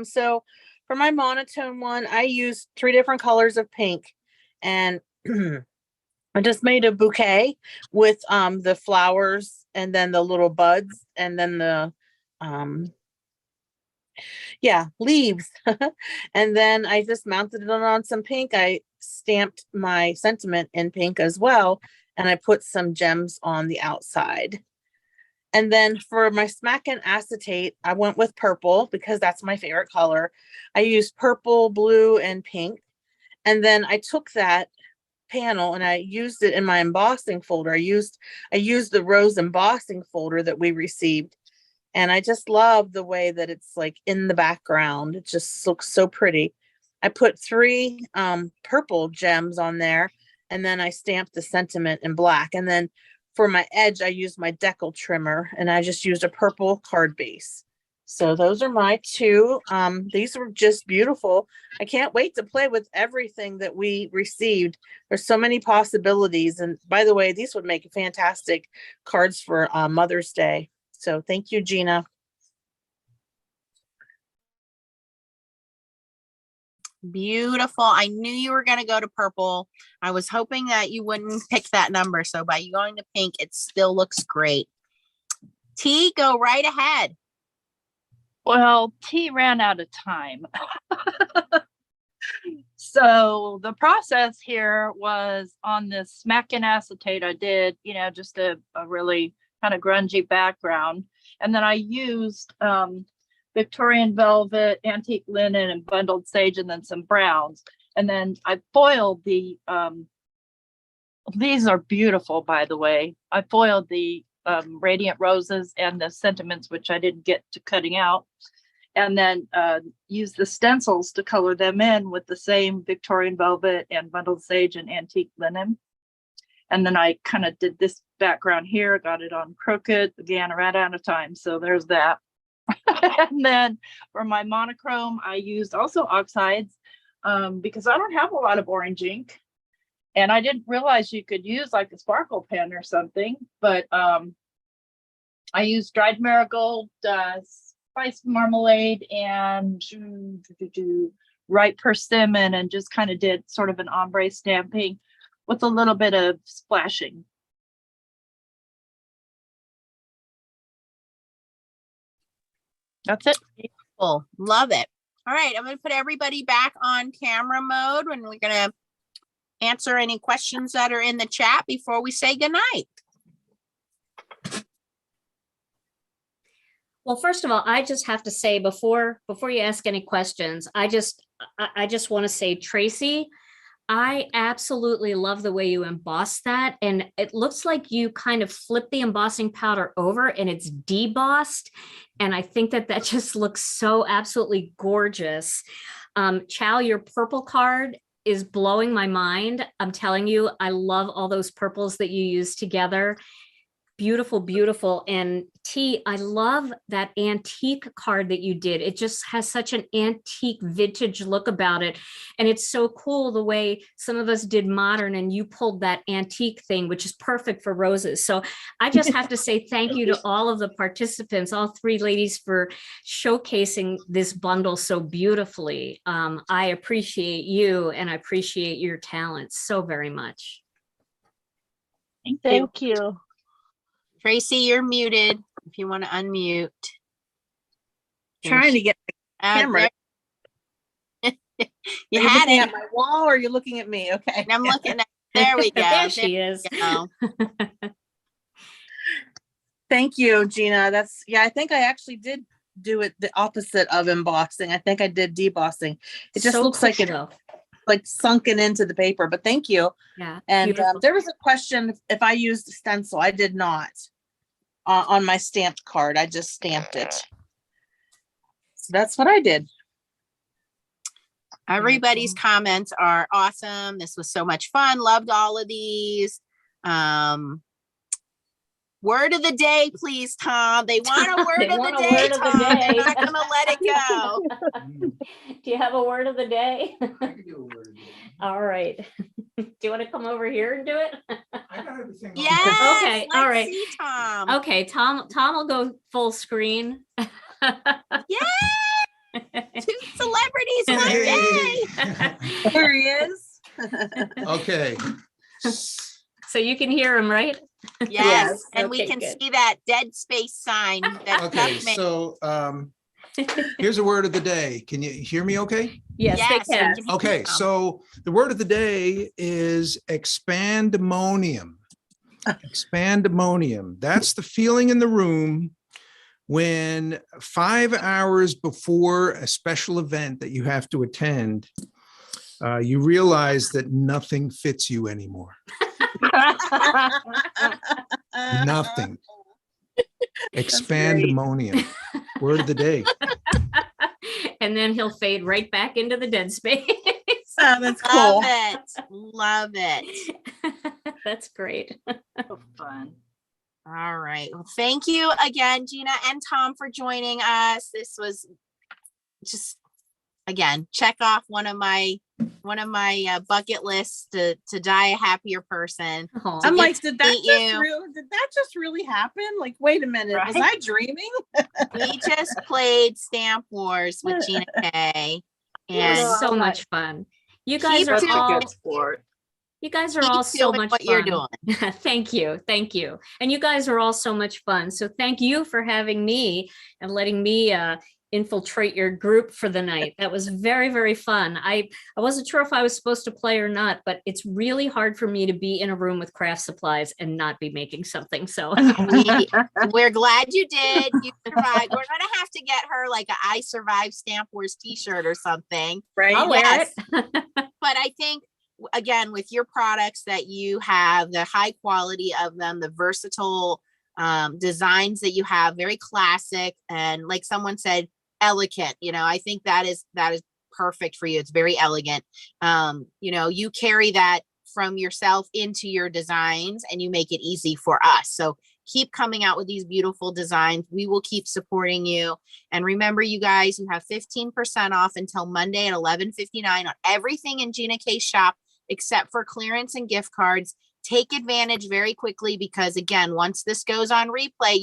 So for my monotone one, I used 3 different colors of pink, and I just made a bouquet with the flowers and then the little buds and then the leaves. And then I just mounted it on some pink. I stamped my sentiment in pink as well, and I put some gems on the outside. And then for my smack and acetate, I went with purple because that's my favorite color. I used purple, blue, and pink. And then I took that panel and I used it in my embossing folder. I used the rose embossing folder that we received. And I just love the way that it's like in the background. It just looks so pretty. I put 3 purple gems on there, and then I stamped the sentiment in black. And then for my edge, I used my decal trimmer, and I just used a purple card base. So those are my 2. These were just beautiful. I can't wait to play with everything that we received. There's so many possibilities. And by the way, these would make fantastic cards for Mother's Day. So thank you, Gina. Beautiful. I knew you were going to go to purple. I was hoping that you wouldn't pick that number. So by you going to pink, it still looks great. T, go right ahead. Well, T ran out of time. So the process here was on this smack and acetate. I did, just a really kind of grungy background. And then I used Victorian velvet, antique linen, and bundled sage, and then some browns. And then I foiled the, these are beautiful, by the way. I foiled the Radiant Roses and the sentiments, which I didn't get to cutting out. And then used the stencils to color them in with the same Victorian velvet and bundled sage and antique linen. And then I kind of did this background here, got it on crooked. Again, I ran out of time, so there's that. And then for my monochrome, I used also oxides because I don't have a lot of orange ink. And I didn't realize you could use like a sparkle pen or something, but I used dried marigold, spiced marmalade, and ripe persimmon, and just kind of did sort of an ombre stamping with a little bit of splashing. That's it. Beautiful. Love it. All right. I'm going to put everybody back on camera mode when we're going to answer any questions that are in the chat before we say goodnight. Well, first of all, I just have to say before you ask any questions, I just want to say, Tracy, I absolutely love the way you emboss that. And it looks like you kind of flip the embossing powder over and it's debossed. And I think that that just looks so absolutely gorgeous. Chow, your purple card is blowing my mind. I'm telling you, I love all those purples that you use together. Beautiful, beautiful. And T, I love that antique card that you did. It just has such an antique vintage look about it. And it's so cool the way some of us did modern and you pulled that antique thing, which is perfect for roses. So I just have to say thank you to all of the participants, all three ladies, for showcasing this bundle so beautifully. I appreciate you and I appreciate your talents so very much. Thank you. Thank you. Tracy, you're muted if you want to unmute. Trying to get the camera. You Are you had looking it. at my wall or are you looking at me? Okay. I'm looking at, there we go. There she is. go. Thank you, Gina. That's, yeah, I think I actually did do it the opposite of embossing. I think I did debossing. It just So looks like cool, it though. like sunken into the paper, but thank you. Yeah. And beautiful. there was a question if I used a stencil. I did not on my stamped card. I just stamped it. So that's what I did. Everybody's comments are awesome. This was so much fun. Loved all of these. Word of the day, please, Tom. They want a word They of want the a day, word of the Tom. They're day. not gonna let it go. Do you have a word of the day? I can do a word. All right. Do you want to come over here and do it? I got everything. on Yes. Okay, Let's all right. see, Tom. Okay, Tom will go full screen. Two celebrities one day. There he is. Okay. So you can hear him, right? Yes, and we Okay, can good. see that dead space sign. That Okay, Chuck made. so here's a word of the day. Can you hear me okay? Yes, Yes, they we can. can hear Okay, you, Tom. so the word of the day is expandemonium. Expandemonium. That's the feeling in the room when 5 hours before a special event that you have to attend, you realize that nothing fits you anymore. Nothing. Expandemonium. Word of the day. And then he'll fade right back into the dead space. Oh, that's Love cool. it. Love it. That's great. So fun. All right. Well, thank you again, Gina and Tom, for joining us. This was just, again, check off one of my bucket lists to die a happier person. Aw. I'm get like, to did that meet just you. did that just really happen? Like, wait a minute, was Right? I dreaming? We just played Stamp Wars with Gina K. It was And so much fun. You guys Keep are doing all Good sport. you guys are keep all so doing much what fun. you're doing. Thank you. Thank you. And you guys are all so much fun. So thank you for having me and letting me infiltrate your group for the night. That was very, very fun. I wasn't sure if I was supposed to play or not, but it's really hard for me to be in a room with craft supplies and not be making something. So We're glad you did. You survived. We're gonna have to get her like a I Survived Stamp Wars t-shirt or something. Right? I'll wear Yes. it. But I think, again, with your products that you have, the high quality of them, the versatile designs that you have, very classic, and like someone said, elegant. I think that is perfect for you. It's very elegant. You carry that from yourself into your designs and you make it easy for us. So keep coming out with these beautiful designs. We will keep supporting you. And remember, you guys, you have 15% off until Monday at 11:59 on everything in Gina K's shop, except for clearance and gift cards. Take advantage very quickly because, again, once this goes on replay,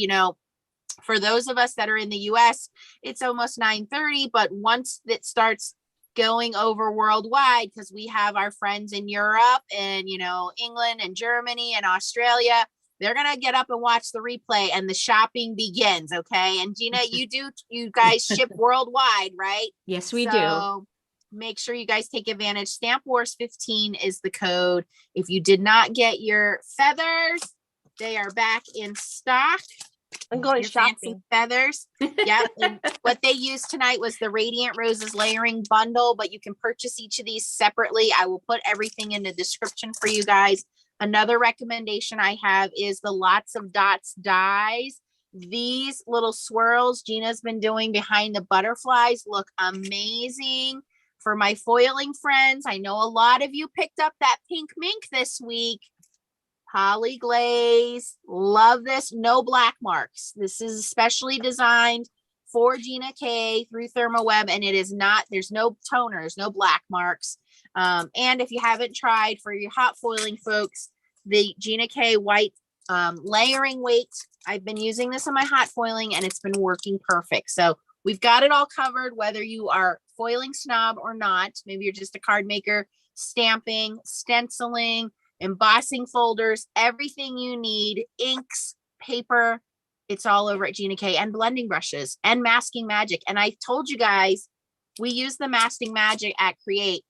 for those of us that are in the US, it's almost 9:30, but once it starts going over worldwide, because we have our friends in Europe and, England and Germany and Australia, they're going to get up and watch the replay and the shopping begins. Okay. And Gina, you guys ship worldwide, right? Yes, we do. So make sure you guys take advantage. Stamp Wars 15 is the code. If you did not get your feathers, they are back in stock. I'm going Your fancy shopping. feathers. Yep. And what they used tonight was the Radiant Roses layering bundle, but you can purchase each of these separately. I will put everything in the description for you guys. Another recommendation I have is the Lots of Dots dies. These little swirls Gina's been doing behind the butterflies look amazing. For my foiling friends, I know a lot of you picked up that pink mink this week. Poly glaze, love this. No black marks. This is specially designed for Gina K through ThermoWeb, and it is not, there's no toners, no black marks. And if you haven't tried, for your hot foiling folks, the Gina K white layering weight, I've been using this in my hot foiling and it's been working perfect. So we've got it all covered, whether you are foiling snob or not. Maybe you're just a card maker, stamping, stenciling, embossing folders, everything you need, inks, paper, it's all over at Gina K, and blending brushes and masking magic. And I told you guys, we use the masking magic at Create.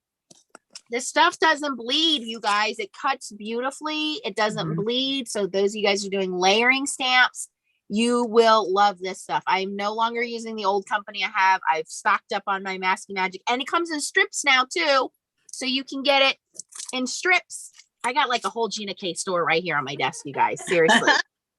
This stuff doesn't bleed, you guys. It cuts beautifully. It doesn't bleed. So those of you guys who are doing layering stamps, you will love this stuff. I'm no longer using the old company I have. I've stocked up on my masking magic, and it comes in strips now too. So you can get it in strips. I got like a whole Gina K store right here on my desk, you guys. Seriously.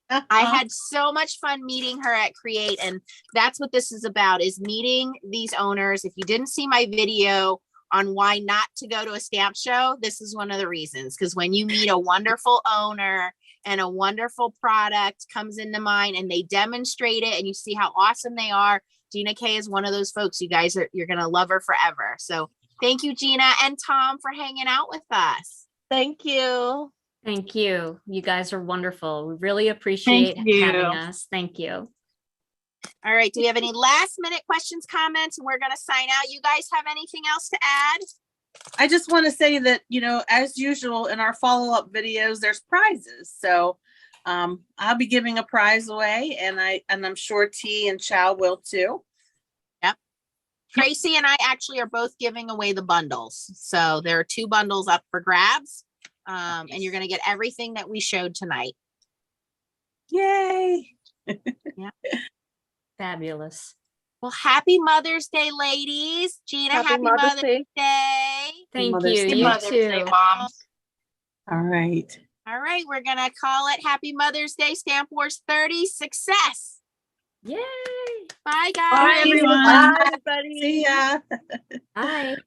I had so much fun meeting her at Create, and that's what this is about, is meeting these owners. If you didn't see my video on why not to go to a stamp show, this is one of the reasons. Because when you meet a wonderful owner and a wonderful product comes into mind and they demonstrate it and you see how awesome they are, Gina K is one of those folks. You guys you're going to love her forever. So thank you, Gina and Tom, for hanging out with us. Thank you. Thank you. You guys are wonderful. We really appreciate having you. us. Thank you. All right. Do we have any last minute questions, comments? And we're going to sign out. You guys have anything else to add? I just want to say that, as usual in our follow-up videos, there's prizes. So I'll be giving a prize away, and I'm sure T and Chow will too. Yep. Tracy and I actually are both giving away the bundles. So there are 2 bundles up for grabs. And you're going to get everything that we showed tonight. Yay. Fabulous. Well, happy Mother's Day, ladies. Gina, happy Mother's Day. Thank Mother's you. Day. You Mother's Day, too. moms. All right. All right. We're going to call it Happy Mother's Day Stamp Wars 30 success. Yay. Bye, guys. Bye, everyone. Bye, everybody. See ya. Bye.